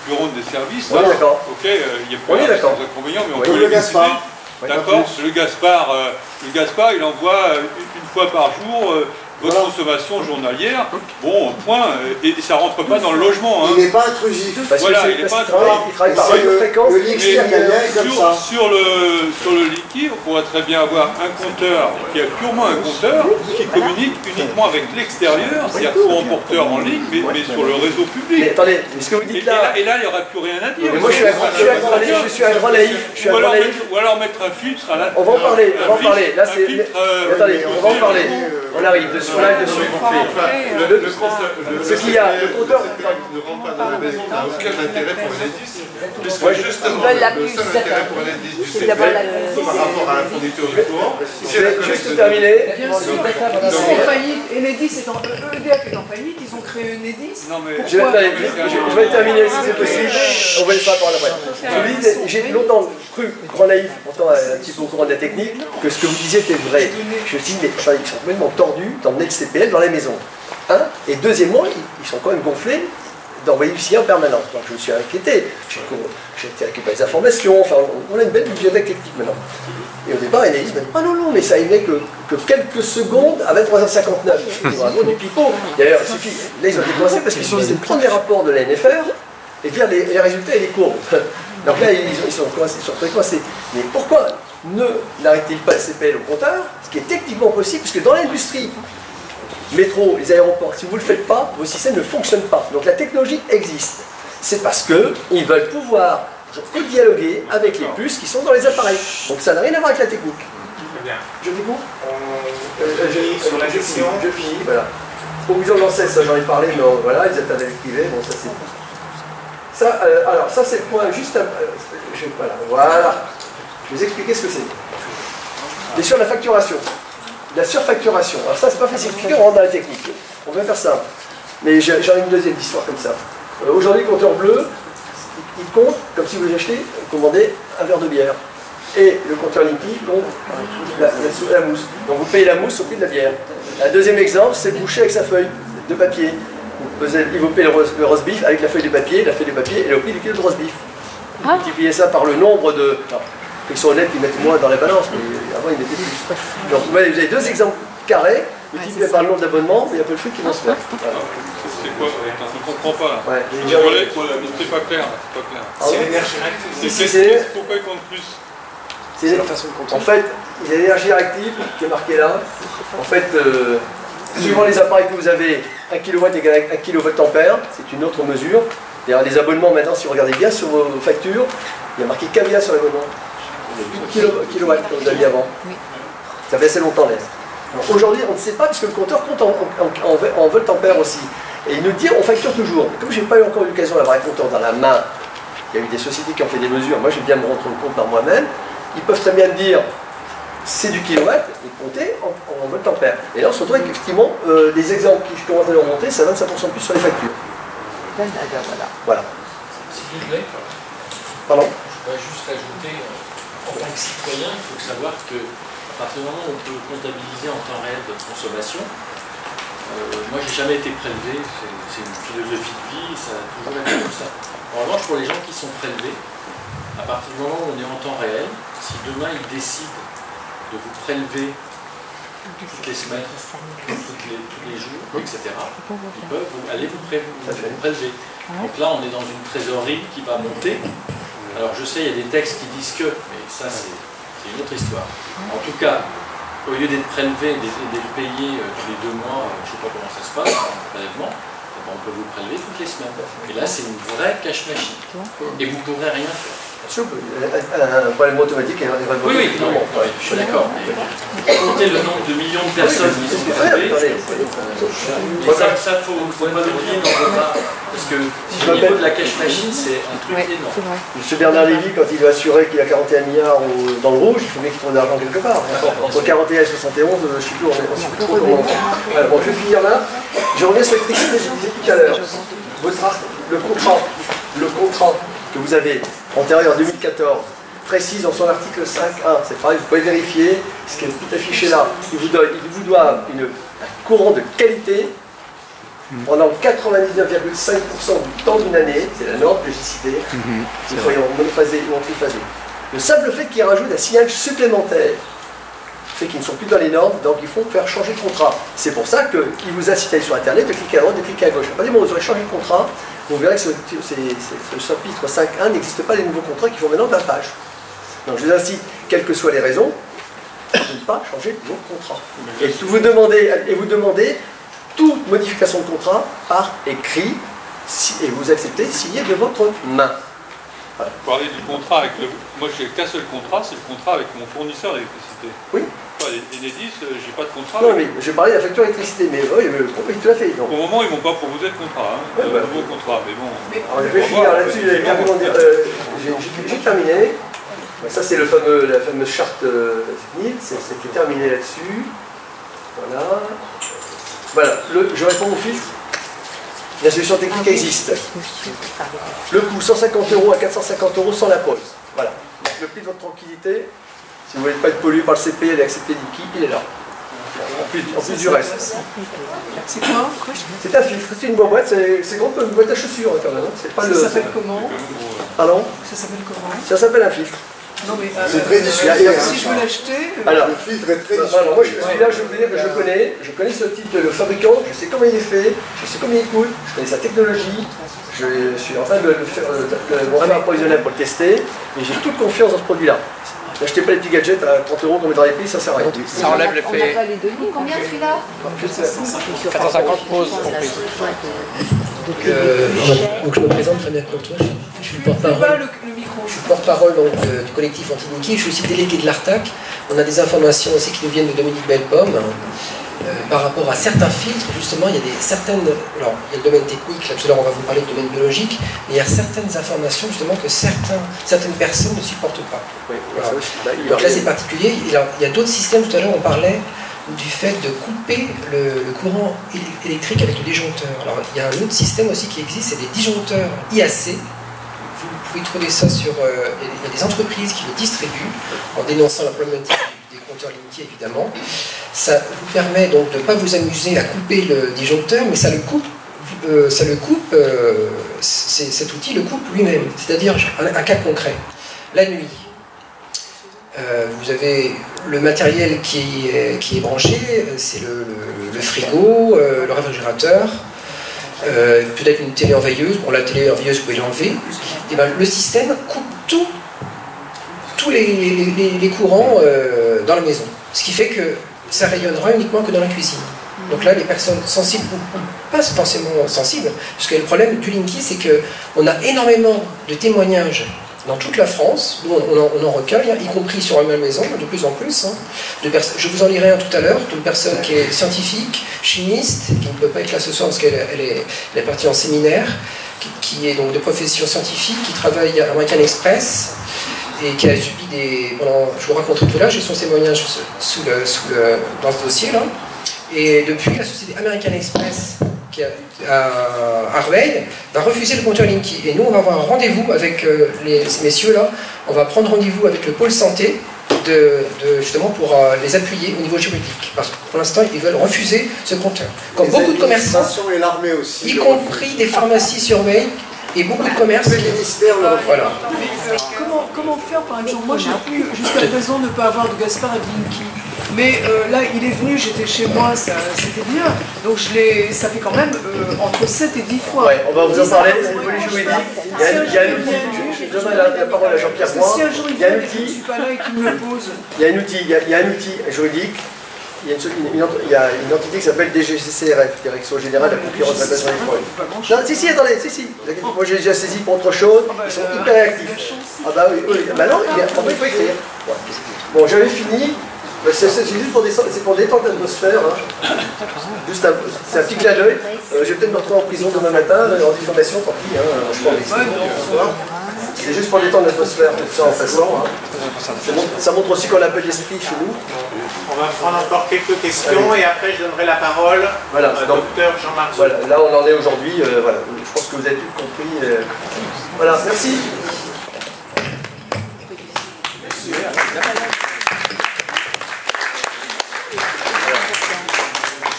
peut rendre des services. Oui, d'accord. Ok, il y a pas d'inconvénients, mais on peut le Gaspard. D'accord, le Gaspard il envoie une fois par jour votre consommation journalière, bon, point, et ça rentre pas dans le logement. Il n'est pas intrusif. Voilà, il n'est pas intrusif. Il travaille par fréquence. Le Linky comme ça. Sur le Linky, on pourrait très bien avoir un compteur qui est purement un compteur qui communique uniquement avec l'extérieur, c'est-à-dire courant porteur en ligne, mais sur le réseau public. Mais attendez, ce que vous dites là... Et là, il n'y aura plus rien à dire. Mais moi, je suis un grand naïf. Ou alors mettre un filtre à la... On va en parler, Là, c'est... Attendez, on va en parler. On arrive dessus. Ce qu'il y a, le compteur ne rentre pas dans la maison, n'a aucun intérêt pour Enedis, puisque justement le seul intérêt pour Enedis du CP par rapport à la fourniture du courant, c'est juste terminé. Bien sûr, ils sont en faillite, Enedis est EDF est en faillite, ils ont créé Enedis. Je vais terminer si c'est possible, on va laisser la parole après. J'ai longtemps cru, grand naïf, pourtant un petit peu au courant de la technique, que ce que vous disiez était vrai. Je me suis dit, mais ils sont complètement tordus d'emmener le CPL dans la maison. Et deuxièmement, ils sont quand même gonflés d'envoyer du signal en permanence. Donc je me suis inquiété, j'ai été récupérer des informations, enfin on a une belle bibliothèque technique maintenant. Et au départ, Enedis m'a dit, ah non, mais ça émet que quelques secondes à 23h59. C'est vraiment du pipeau. D'ailleurs, là ils ont été coincés parce qu'ils sont de prendre les rapports de la NFR et de lire les résultats et les courbes. Donc là, ils sont coincés. Mais pourquoi n'arrêtez-ils pas le CPL au compteur, ce qui est techniquement possible, puisque dans l'industrie, métro, les aéroports, si vous ne le faites pas, vos systèmes ne fonctionnent pas. Donc la technologie existe. C'est parce qu'ils veulent pouvoir dialoguer avec les puces qui sont dans les appareils. Donc ça n'a rien à voir avec la technique. Je découvre sur la gestion. Je finis, voilà. Provision de l'ANSES, ça j'en ai parlé, mais voilà, ils étaient avec privé, bon ça c'est... Ça, alors ça c'est le point juste... voilà. Je vais vous expliquer ce que c'est. Bien sûr, la facturation. La surfacturation. Alors ça, c'est pas facile d'expliquer, on rentre dans la technique. On va faire ça. Mais j'en ai une deuxième histoire comme ça. Aujourd'hui, le compteur bleu, il compte comme si vous commandez un verre de bière. Et le compteur liquide compte la mousse. Donc vous payez la mousse au prix de la bière. Un deuxième exemple, c'est le boucher avec sa feuille de papier. Il vous paye le roast beef avec la feuille de papier et le prix du kilo de roast beef. Vous multipliez ça par le nombre de... Ils sont honnêtes, ils mettent moins dans la balance, mais avant ils mettaient plus. Donc vous avez deux exemples carrés, multipliés par le nombre d'abonnements, mais il y a peu de trucs qui vont se faire. C'est quoi? Je ne comprends pas là. Ouais. C'est pas clair. C'est l'énergie réactive. Pourquoi ils comptent plus? C'est leur façon de compter. En fait, il y a l'énergie réactive qui est marquée là. En fait, suivant les appareils que vous avez, 1 kW égale 1 kVA, c'est une autre mesure. D'ailleurs, les abonnements maintenant, si vous regardez bien sur vos factures, il y a marqué kVA sur l'abonnement. Kilowatts que vous aviez avant. Ça fait assez longtemps d'ailleurs. Aujourd'hui, on ne sait pas puisque le compteur compte en volt-ampère aussi. Et il nous dit on facture toujours. Comme je n'ai pas eu encore l'occasion d'avoir un compteur dans la main, il y a eu des sociétés qui ont fait des mesures. Moi, j'aime bien me rendre compte par moi-même. Ils peuvent très bien me dire c'est du kilowatt et compter en volt-ampère. Et là, on se retrouve avec effectivement des exemples qui commencent à les remonter, ça 25% plus sur les factures. Voilà. S'il vous plaît. Pardon? Je voudrais juste ajouter, en tant que citoyen, il faut savoir qu'à partir du moment où on peut comptabiliser en temps réel votre consommation, moi j'ai jamais été prélevé, c'est une philosophie de vie, ça a toujours été comme ça. En revanche, pour les gens qui sont prélevés, à partir du moment où on est en temps réel, si demain ils décident de vous prélever toutes les semaines, tous les jours, etc., ils peuvent aller vous prélever. Donc là, on est dans une trésorerie qui va monter. Alors je sais, il y a des textes qui disent que, mais ça c'est une autre histoire. En tout cas, au lieu d'être prélevé et d'être payé tous les 2 mois, je ne sais pas comment ça se passe, en prélèvement, on peut vous prélever toutes les semaines. Et là, c'est une vraie cash machine. Et vous ne pourrez rien faire. Un problème automatique et un événement. Oui, je suis d'accord. Comptez le nombre de millions de personnes qui sont prélevées. Ça, il faut pas l'oublier dans le débat. Parce que au niveau de la cash machine, c'est un truc énorme. M. Bernard Lévy, quand il veut assurer qu'il a 41 milliards dans le rouge, il faut bien qu'il trouve de l'argent quelque part. Entre 41 et 71, je ne sais plus trop comment on fait. Bon, je vais finir là. Je reviens sur l'électricité, je disais tout à l'heure. Le contrat que vous avez antérieur à 2014 précise dans son article 5.1, c'est pareil, vous pouvez vérifier ce qui est tout affiché là. Il vous doit un courant de qualité pendant 99,5% du temps d'une année, c'est la norme que j'ai citée, que soyons monophasés ou triphasés. Le simple fait qu'ils rajoutent un signal supplémentaire fait qu'ils ne sont plus dans les normes, donc il faut faire changer de contrat. C'est pour ça qu'il vous incite à aller sur Internet, de cliquer à droite, de cliquer à gauche. À partir du moment où vous aurez changé de contrat, vous verrez que ce chapitre 5.1 n'existe pas les nouveaux contrats qui font maintenant 20 pages. Donc je vous incite, quelles que soient les raisons, de ne pas changer vos contrats. Et vous demandez toute modification de contrat par écrit, et vous acceptez signé de votre main. Voilà. Vous parlez du contrat avec le... Moi, j'ai qu'un seul contrat, c'est le contrat avec mon fournisseur d'électricité. Oui. Enedis, j'ai pas de contrat. Non, mais j'ai parlé de la facture d'électricité, mais oui, tout à fait. Donc. Au moment, ils vont pas proposer de contrat, hein, nouveau contrat, mais bon. Alors, je vais finir là-dessus, j'ai terminé. Ça, c'est la fameuse charte technique, c'était terminé là-dessus. Voilà, je réponds au fils. La solution technique existe. Le coût 150 € à 450 € sans la pause. Voilà. Le prix de votre tranquillité, si vous ne voulez pas être pollué par le CP et accepter l'IPI, il est là. En plus du reste. C'est quoi? C'est un filtre, c'est une boîte, c'est grand comme une boîte à chaussures quand même. Ça s'appelle comment? Pardon? Ça s'appelle comment? Ça s'appelle un filtre. Non mais c'est très dissuasif. si je veux l'acheter, alors le filtre est très dissuasif. Alors moi celui-là je veux dire que je connais ce type de fabricant, je sais comment il est fait, je sais combien il coûte, je connais sa technologie, je suis en train de le faire vraiment approvisionnel pour le tester, et j'ai toute confiance dans ce produit-là. N'achetez pas les petits gadgets à 30 € qu'on met dans les prix, ça sert à rien. Ça enlève l'effet. On n'a pas les données. Combien celui-là? 450 pauses comprises. Donc je me présente, Fabien Courtois, je suis le porte-parole. Je suis porte-parole du collectif Anti-Linky, je suis aussi délégué de l'ARTAC. On a des informations aussi qui nous viennent de Dominique Bellepomme. Par rapport à certains filtres, justement, il y a certaines. Alors, il y a le domaine technique, là tout à l'heure on va vous parler du domaine biologique, mais il y a certaines informations justement que certaines personnes ne supportent pas. Oui, voilà. Donc là c'est particulier. Il y a d'autres systèmes, tout à l'heure on parlait du fait de couper le courant électrique avec le disjoncteur. Alors il y a un autre système aussi qui existe, c'est des disjoncteurs IAC. Vous pouvez trouver ça sur... il y a des entreprises qui le distribuent en dénonçant la problématique des compteurs Linky évidemment. Ça vous permet donc de ne pas vous amuser à couper le disjoncteur, mais ça le coupe, cet outil le coupe lui-même. C'est-à-dire, un cas concret, la nuit, vous avez le matériel qui est branché, c'est le frigo, le réfrigérateur, peut-être une télé en veilleuse. Bon, la télé en veilleuse, vous pouvez l'enlever. Et ben, le système coupe tous les courants dans la maison. Ce qui fait que ça rayonnera uniquement que dans la cuisine. Donc là, les personnes sensibles, ou pas forcément sensibles, parce que le problème du Linky, c'est qu'on a énormément de témoignages dans toute la France, où on en recueille, y compris sur la même maison, de plus en plus. Je vous en lirai un tout à l'heure, d'une personne qui est scientifique, chimiste, qui ne peut pas être là ce soir parce qu'elle est partie en séminaire, qui est donc de profession scientifique, qui travaille à American Express, et qui a subi je vous raconterai tout à l'heure, j'ai son témoignage dans ce dossier là. Et depuis, la société American Express, qui est à Harvey, va refuser le compteur Linky. Et nous, on va avoir un rendez-vous avec ces messieurs-là. On va prendre rendez-vous avec le pôle santé, justement pour les appuyer au niveau juridique. Parce que pour l'instant, ils veulent refuser ce compteur. Comme beaucoup de commerçants, et l'armée aussi, y compris des pharmacies surveillent, et beaucoup de commerces. Le ministère, voilà. Comment faire par exemple? Moi j'ai pu jusqu'à présent ne pas avoir de Gaspard à Linky. Mais là il est venu, j'étais chez moi, c'était bien. Donc ça fait quand même entre 7 et 10 fois. Ouais, on va vous en parler, c'est une police juridique. Il y a un outil, je donne la parole à Jean-Pierre Roy. Si un jour il vient et que je ne suis pas là et qu'il me le pose. Il y a un outil juridique. Il y a une entité qui s'appelle DGCCRF, Direction Générale de la Concurrence et de la Régulation des Forêts. Non, si, attendez, moi j'ai déjà saisi pour autre chose, ils sont hyper réactifs. Ah bah oui, bah non, il faut écrire. Bon, j'avais fini, c'est juste pour détendre l'atmosphère. Hein. C'est un petit clin d'œil. Je vais peut-être me retrouver en prison demain matin, en diffamation, tant pis, hein, je pense. C'est juste pour détendre l'atmosphère, tout ça en passant. Hein. Ça montre aussi qu'on a un peu d'esprit chez nous. On va prendre encore quelques questions et après je donnerai la parole au docteur Jean-Marc. Voilà, là on en est aujourd'hui. Voilà. Je pense que vous avez tout compris. Voilà, merci.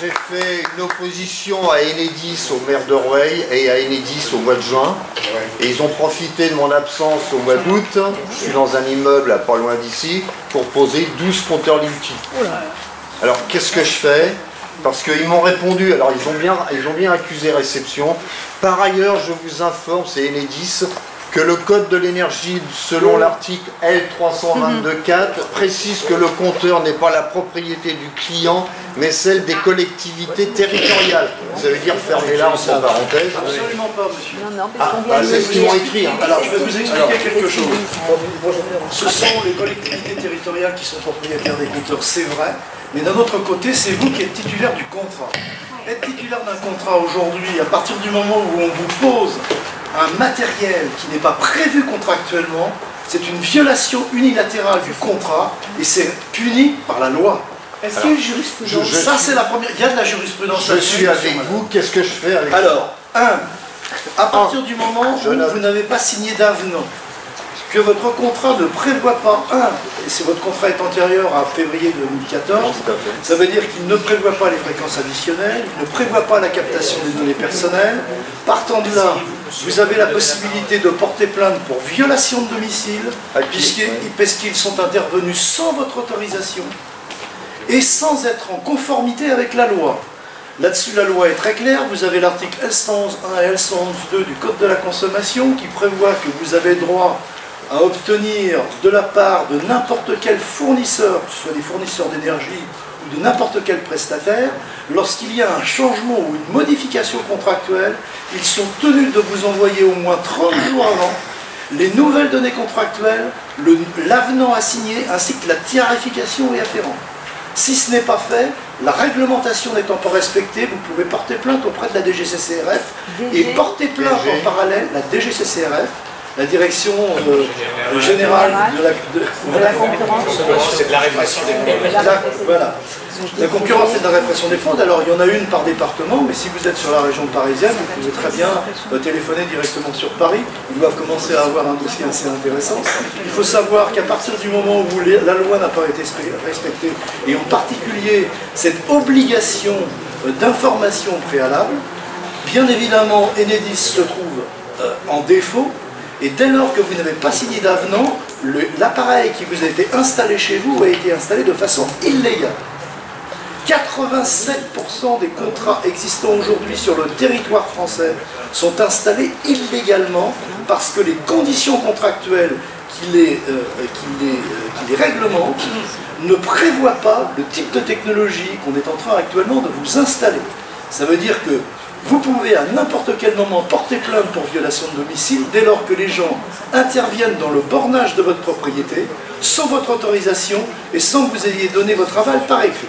J'ai fait une opposition à Enedis au maire de Rueil et à Enedis au mois de juin. Et ils ont profité de mon absence au mois d'août. Je suis dans un immeuble à pas loin d'ici pour poser 12 compteurs Linky. Alors qu'est-ce que je fais? Parce qu'ils m'ont répondu, alors ils ont bien accusé réception. Par ailleurs, je vous informe, c'est Enedis, que le code de l'énergie, selon l'article L322.4, précise que le compteur n'est pas la propriété du client, mais celle des collectivités territoriales. Ça veut dire fermez-la entre parenthèses. Absolument pas, monsieur. C'est ce qu'ils m'ont écrit. Hein. Alors, je vais vous expliquer quelque chose. Ce sont les collectivités territoriales qui sont propriétaires des compteurs, c'est vrai, mais d'un autre côté, c'est vous qui êtes titulaire du contrat. Être titulaire d'un contrat aujourd'hui, à partir du moment où on vous pose un matériel qui n'est pas prévu contractuellement, c'est une violation unilatérale du contrat et c'est puni par la loi. Est-ce qu'il y a une jurisprudence? Ça, c'est la première. Il y a de la jurisprudence. Je suis avec vous, qu'est-ce que je fais avec Alors, à partir du moment où vous n'avez pas signé d'avenant, que votre contrat ne prévoit pas, et si votre contrat est antérieur à février 2014, ça veut dire qu'il ne prévoit pas les fréquences additionnelles, il ne prévoit pas la captation des données personnelles. Partant de là, vous avez la possibilité de porter plainte pour violation de domicile, puisqu'ils sont intervenus sans votre autorisation et sans être en conformité avec la loi. Là-dessus, la loi est très claire. Vous avez l'article L111.1 et L111.2 du Code de la consommation qui prévoit que vous avez droit à obtenir de la part de n'importe quel fournisseur, que ce soit des fournisseurs d'énergie ou de n'importe quel prestataire, lorsqu'il y a un changement ou une modification contractuelle, ils sont tenus de vous envoyer au moins 30 jours avant les nouvelles données contractuelles, l'avenant à signer ainsi que la tarification et afférente. Si ce n'est pas fait, la réglementation n'étant pas respectée, vous pouvez porter plainte auprès de la DGCCRF et porter plainte en parallèle la DGCCRF, la direction générale de la concurrence. C'est de la répression des fraudes. Voilà. La concurrence et de la répression des fraudes. Alors il y en a une par département, mais si vous êtes sur la région parisienne, vous pouvez très bien téléphoner directement sur Paris. Ils doivent commencer à avoir un dossier assez intéressant. Il faut savoir qu'à partir du moment où la loi n'a pas été respectée, et en particulier cette obligation d'information préalable, bien évidemment Enedis se trouve en défaut. Et dès lors que vous n'avez pas signé d'avenant, l'appareil qui vous a été installé chez vous a été installé de façon illégale. 87% des contrats existants aujourd'hui sur le territoire français sont installés illégalement parce que les conditions contractuelles qui les réglementent ne prévoient pas le type de technologie qu'on est en train actuellement de vous installer. Ça veut dire que vous pouvez à n'importe quel moment porter plainte pour violation de domicile dès lors que les gens interviennent dans le bornage de votre propriété sans votre autorisation et sans que vous ayez donné votre aval par écrit.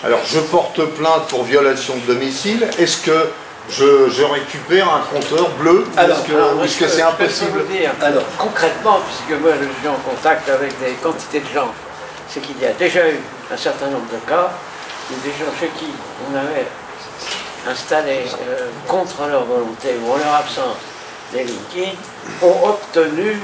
Alors je porte plainte pour violation de domicile. Est-ce que je récupère un compteur bleu? Est-ce que c'est impossible? Alors, concrètement, puisque moi je suis en contact avec des quantités de gens, c'est qu'il y a déjà eu un certain nombre de cas où des gens chez qui on avait installé contre leur volonté ou en leur absence des liquides ont obtenu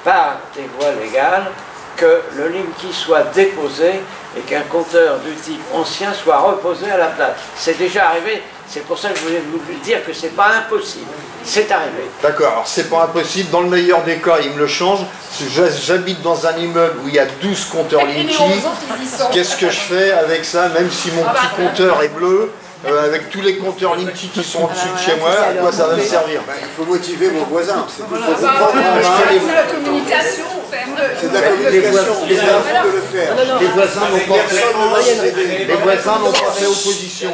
par des voies légales que le Linky soit déposé et qu'un compteur du type ancien soit reposé à la place. C'est déjà arrivé, c'est pour ça que je voulais vous dire que c'est pas impossible. C'est arrivé. D'accord, alors c'est pas impossible, dans le meilleur des cas, il me le change. J'habite dans un immeuble où il y a 12 compteurs Linky. Qu'est-ce que je fais avec ça, même si mon petit compteur est bleu? Avec tous les compteurs Linky qui sont au-dessus de chez moi, à quoi ça va me servir? Il faut motiver mon voisin. C'est de la communication, c'est de la communication, de le faire. Les voisins n'ont pas fait opposition.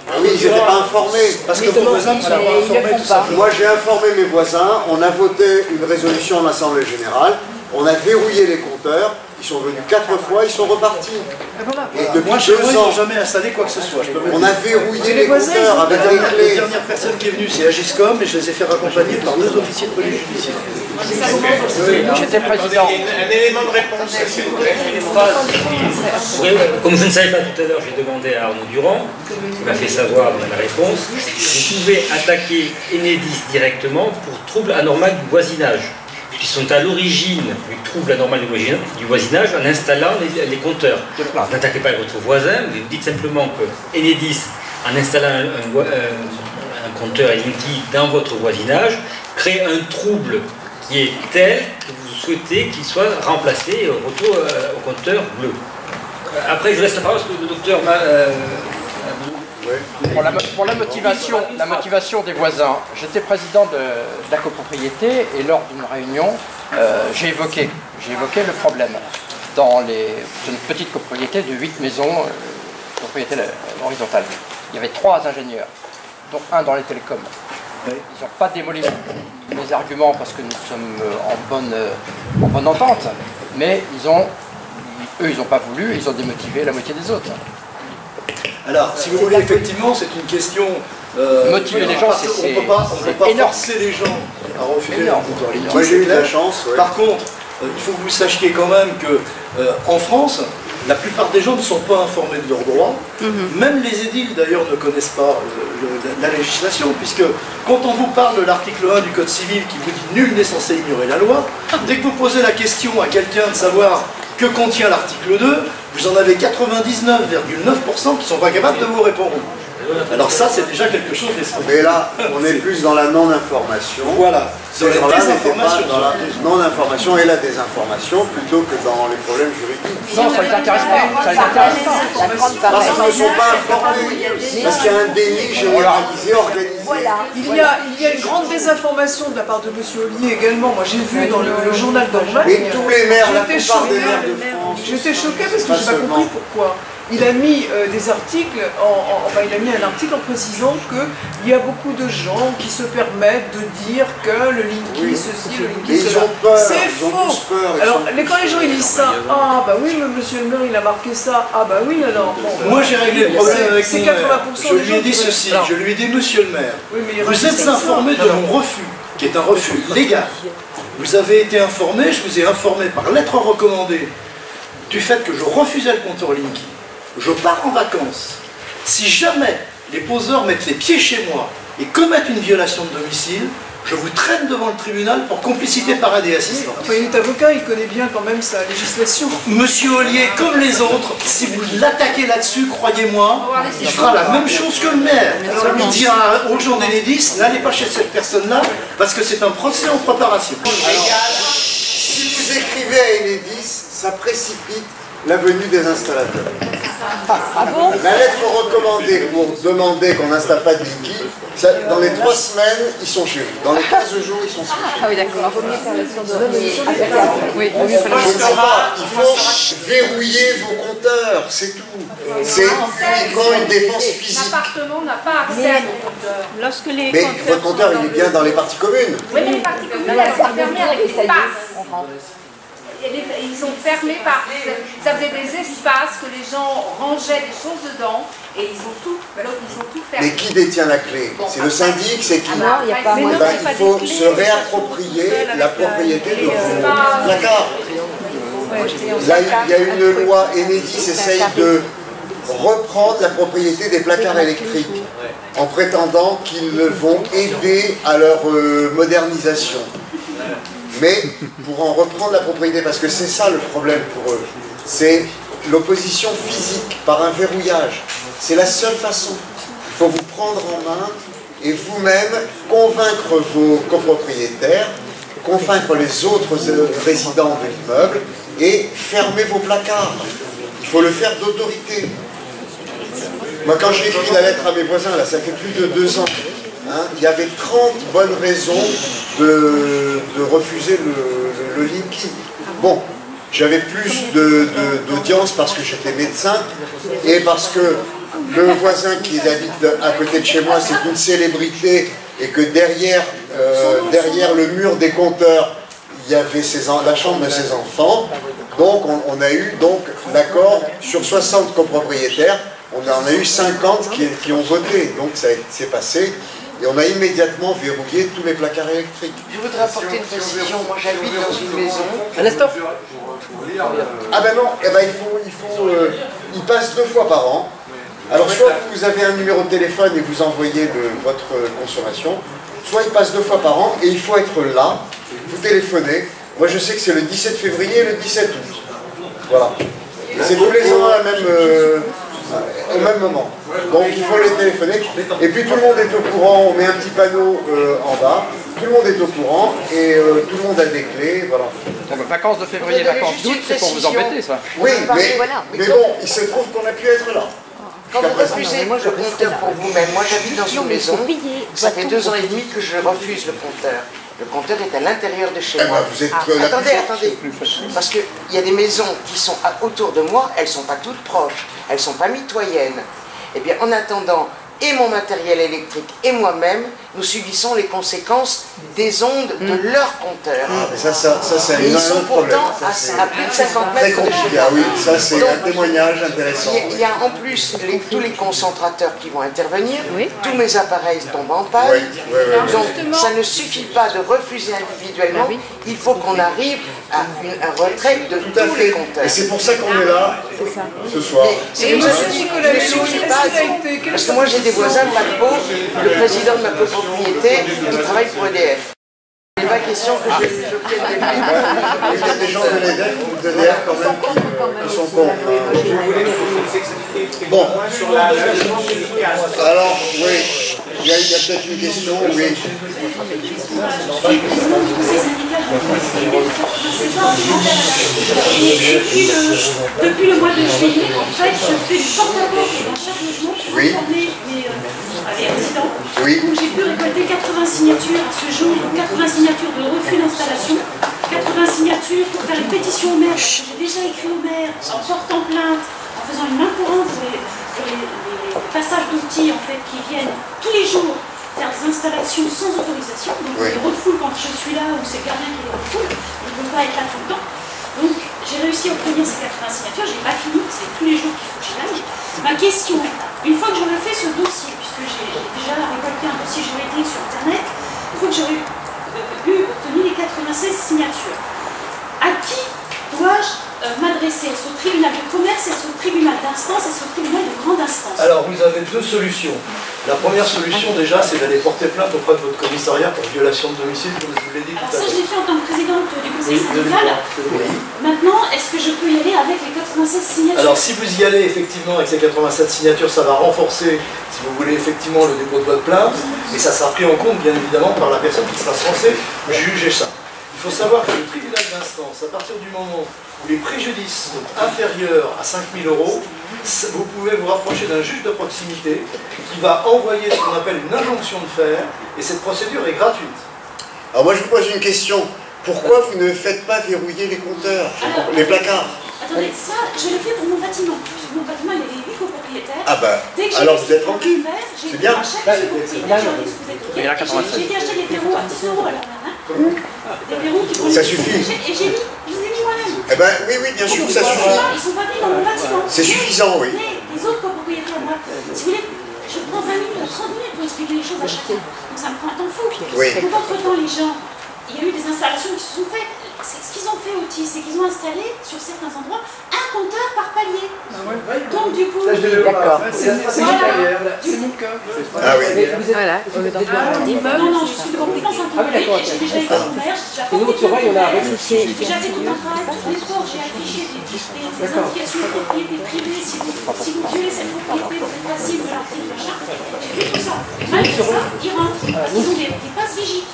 Ah oui, ils n'étaient pas informés. Parce que vos voisins ne sont pas informés, tout ça. Moi j'ai informé mes voisins, on a voté une résolution en Assemblée Générale, on a verrouillé les compteurs. Ils sont venus 4 fois, ils sont repartis. Et depuis 2 ans, ils n'ont jamais installé quoi que ce soit. On a verrouillé les compteurs avec des clés. La dernière personne qui est venue, c'est Agiscom, et je les ai fait raccompagner par 2 officiers de police judiciaire. J'étais président. Un élément de réponse, s'il vous plaît. Comme je ne savais pas tout à l'heure, j'ai demandé à Arnaud Durand, qui m'a fait savoir dans la réponse, vous pouvez attaquer Enedis directement pour trouble anormal du voisinage. Qui sont à l'origine du trouble anormal du voisinage en installant les compteurs. N'attaquez pas votre voisin, vous dites simplement que Enedis, en installant un compteur Linky dans votre voisinage, crée un trouble qui est tel que vous souhaitez qu'il soit remplacé et retour au compteur bleu. Après, je laisse la parole parce que le docteur m'a... Pour la motivation des voisins, j'étais président de la copropriété et lors d'une réunion, j'ai évoqué le problème. C'est une petite copropriété de 8 maisons, propriété horizontale. Il y avait 3 ingénieurs, dont un dans les télécoms. Ils n'ont pas démoli mes arguments parce que nous sommes en bonne entente, mais eux, ils n'ont pas voulu, ils ont démotivé la moitié des autres. Alors, si vous voulez, effectivement, c'est une question... motiver les gens, on ne peut pas forcer les gens à refuser un compteur Linky. Moi, j'ai eu de la chance. Par contre, il faut que vous sachiez quand même que en France, La plupart des gens ne sont pas informés de leurs droits. Même les édiles, d'ailleurs, ne connaissent pas la législation, puisque quand on vous parle de l'article 1 du Code civil qui vous dit « nul n'est censé ignorer la loi », dès que vous posez la question à quelqu'un de savoir que contient l'article 2, vous en avez 99,9% qui ne sont pas capables de vous répondre. Alors ça, c'est déjà quelque chose d'essentiel. Mais là, on est plus dans la non-information. Voilà. Ces gens-là n'étaient pas dans la non-information et la désinformation plutôt que dans les problèmes juridiques. Non, ça les intéresse pas. Ça les intéresse pas. Parce qu'ils ne sont pas informés. Parce qu'il y a un déni généralisé, organisé. Il y a une grande désinformation de la part de M. Ollier également. Moi, j'ai vu dans le journal d'Allemagne. Mais tous les maires, la plupart des maires de France. J'étais choquée parce que je n'ai pas compris pourquoi. Il a mis des articles, il a mis un article en précisant qu'il y a beaucoup de gens qui se permettent de dire que le Linky, ceci, le Linky, cela. C'est faux. Alors, quand les gens ils disent ça, ah bah oui, monsieur le maire il a marqué ça, ah bah oui, alors. Bon, moi j'ai réglé le problème avec mon maire. 80% Je lui ai dit ceci, je lui ai dit, monsieur le maire, vous êtes informé de mon refus, qui est un refus légal. Vous avez été informé, je vous ai informé par lettre recommandée du fait que je refusais le compteur Linky. Je pars en vacances. Si jamais les poseurs mettent les pieds chez moi et commettent une violation de domicile, je vous traîne devant le tribunal pour complicité parade et assistance. Enfin, il est avocat, il connaît bien quand même sa législation. Monsieur Ollier, comme les autres, si vous l'attaquez là-dessus, croyez-moi, il fera la même chose que le maire. Il dira aux gens d'Enedis, n'allez pas chez cette personne-là, parce que c'est un procès en préparation. Alors, si vous écrivez à Enedis, ça précipite la venue des installateurs. La lettre recommandée pour demander qu'on n'installe pas de Linky, dans les 3 semaines, ils sont chez vous. Dans les 15 jours, ils sont chez vous. Ah oui, d'accord. Il vaut mieux faire le Oui, je ne sais pas, il faut verrouiller vos compteurs, c'est tout. C'est uniquement une défense physique. L'appartement n'a pas accès à nos compteurs. Lorsque les Mais votre compteur, il est bien dans les parties communes. Oui, mais les parties communes, elles sont fermées avec des passes. Ils sont fermés par... Ça faisait des espaces que les gens rangeaient des choses dedans et ils ont tout fermé. Mais qui détient la clé? C'est le syndic, c'est qui? Il faut se réapproprier la propriété de vos placards. Là, il y a une loi, Enedis essaye de reprendre la propriété des placards électriques en prétendant qu'ils vont aider à leur modernisation. Mais pour en reprendre la propriété, parce que c'est ça le problème pour eux, c'est l'opposition physique par un verrouillage. C'est la seule façon. Il faut vous prendre en main et vous-même convaincre vos copropriétaires, convaincre les autres résidents de l'immeuble et fermer vos placards. Il faut le faire d'autorité. Moi, quand j'ai écrit la lettre à mes voisins, là, ça fait plus de 2 ans, il y avait 30 bonnes raisons de refuser le Linky. Bon, j'avais plus d'audience parce que j'étais médecin et parce que le voisin qui habite à côté de chez moi, c'est une célébrité et que derrière le mur des compteurs, il y avait la chambre de ses enfants. Donc on a eu l'accord sur 60 copropriétaires, on en a eu 50 qui ont voté. Donc ça s'est passé. Et on a immédiatement verrouillé tous les placards électriques. Je voudrais apporter une précision. Moi, j'habite dans une maison. Un instant. Ah ben non, il passe 2 fois par an. Alors soit vous avez un numéro de téléphone et vous envoyez votre consommation, soit il passe 2 fois par an et il faut être là, vous téléphonez. Moi je sais que c'est le 17 février et le 17 août. Voilà. C'est tous les ans au même moment. Donc il faut les téléphoner. Et puis tout le monde est au courant, on met un petit panneau en bas, tout le monde est au courant et tout le monde a des clés, voilà. Donc vacances de février, vacances d'août, c'est pour vous embêter ça. Oui, mais bon, il se trouve qu'on a pu être là. Quand vous refusez le compteur pour vous-même, moi j'habite dans une maison, ça fait 2 ans et demi que je refuse le compteur. Le compteur est à l'intérieur de chez moi. Vous êtes attendez. Parce qu'il y a des maisons qui sont autour de moi, elles ne sont pas toutes proches, elles ne sont pas mitoyennes. Eh bien, en attendant et mon matériel électrique et moi-même, nous subissons les conséquences des ondes de leur compteur. Ah, mais ça c'est Ils sont autre problème. pourtant à plus de 50 Très mètres de compliqué. chez Ah oui, moi. ça c'est un témoignage intéressant. Il y a en plus tous les concentrateurs qui vont intervenir, tous mes appareils tombent en panne, donc ça ne suffit pas de refuser individuellement, il faut qu'on arrive à un retrait de tous les compteurs. Et c'est pour ça qu'on est là ce soir. Et ne suffit pas, parce que moi j'ai des voisins de Macpo, le président de ma copropriété, il travaille pour EDF. Il n'est pas question que je plaide des Il y a des gens de l'EDF quand même qui sont contre. Bon. Alors, oui, il y a peut-être une question, oui. Depuis le mois de juillet, en fait, je fais du porte-à-porte dans chaque logement pour informer les résidents. Donc j'ai pu récolter 80 signatures à ce jour, 80 signatures de refus d'installation, 80 signatures pour faire une pétition au maire. J'ai déjà écrit au maire en portant plainte, en faisant une main courante pour les passages d'outils en fait, qui viennent tous les jours faire des installations sans autorisation. Donc ils les refoulent quand je suis là ou c'est le gardien qui les refoule. Ils ne peuvent pas être là tout le temps. Donc j'ai réussi à obtenir ces 80 signatures, je n'ai pas fini, c'est tous les jours qu'il faut que j'y aille. Ma question, une fois que j'aurai fait ce dossier, puisque j'ai déjà récolté un dossier juridique sur internet, une fois que j'aurai obtenu les 96 signatures, à qui dois-je m'adresser? Est-ce au tribunal de commerce, est-ce au tribunal d'instance, est-ce au tribunal de grande instance? Alors vous avez deux solutions. La première solution déjà c'est d'aller porter plainte auprès de votre commissariat pour violation de domicile, comme je vous l'ai dit tout à l'heure. Alors ça je l'ai fait en tant que présidente du conseil syndical. Maintenant, est-ce que je peux y aller avec les 96 signatures? Alors si vous y allez effectivement avec ces 87 signatures, ça va renforcer, si vous voulez, effectivement le dépôt de votre plainte, et ça sera pris en compte bien évidemment par la personne qui sera censée juger ça. Il faut savoir que le tribunal d'instance, à partir du moment où les préjudices sont inférieurs à 5 000 €, vous pouvez vous rapprocher d'un juge de proximité qui va envoyer ce qu'on appelle une injonction de faire, et cette procédure est gratuite. Alors moi je vous pose une question. Pourquoi vous ne faites pas verrouiller les compteurs, les placards? Attendez, ça, je le fais pour mon bâtiment. Sur mon bâtiment, il y a 8 copropriétaires. Ah bah, alors vous êtes tranquille. C'est bien. J'ai été acheter des verrous à 10 € à la main. Des verrous qui vont ça suffit. Et j'ai mis, je les ai mis moi-même. Eh ben oui, ça suffit. Ils sont pas mis dans mon bâtiment. C'est suffisant, oui. Mais les autres copropriétaires, moi, si vous voulez, je prends 20 minutes, 30 minutes pour expliquer les choses à chacun. Donc ça me prend un temps fou. Donc entre-temps, les gens, il y a eu des installations qui se sont faites. Ce qu'ils ont fait aussi, c'est qu'ils ont installé sur certains endroits un compteur par palier. Donc du coup, d'accord. C'est mon cas. Ah oui. Voilà. Non, je suis de compétence intégrée. J'ai déjà été au maire, j'ai déjà fait tout un travail tous les soirs, j'ai affiché des indications de propriété privée. Si vous violez cette propriété, vous êtes passible de l'article machin. J'ai fait tout ça. Malgré ça, ils rentrent. Ils ont des passes vigiles.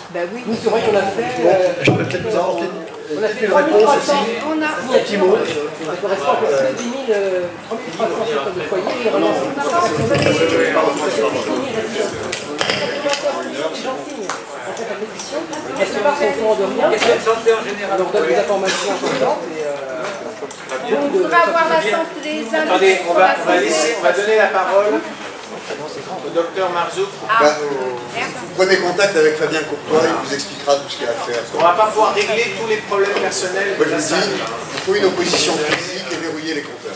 Nous, c'est vrai qu'on a fait. Je peux peut-être vous apporter on a fait une réponse aussi. On a Un petit mot. Ça correspond à peu près 10 350 de foyers. Il relance. Elle se part son de rien. On leur donne des informations importantes. On va avoir la santé des amis. Attendez, on va donner la parole au docteur Marzouk. Vous prenez contact avec Fabien Courtois, il vous expliquera tout ce qu'il y a à faire. On ne va pas pouvoir régler tous les problèmes personnels. Moi je vous dis, il faut une opposition physique et verrouiller les compteurs.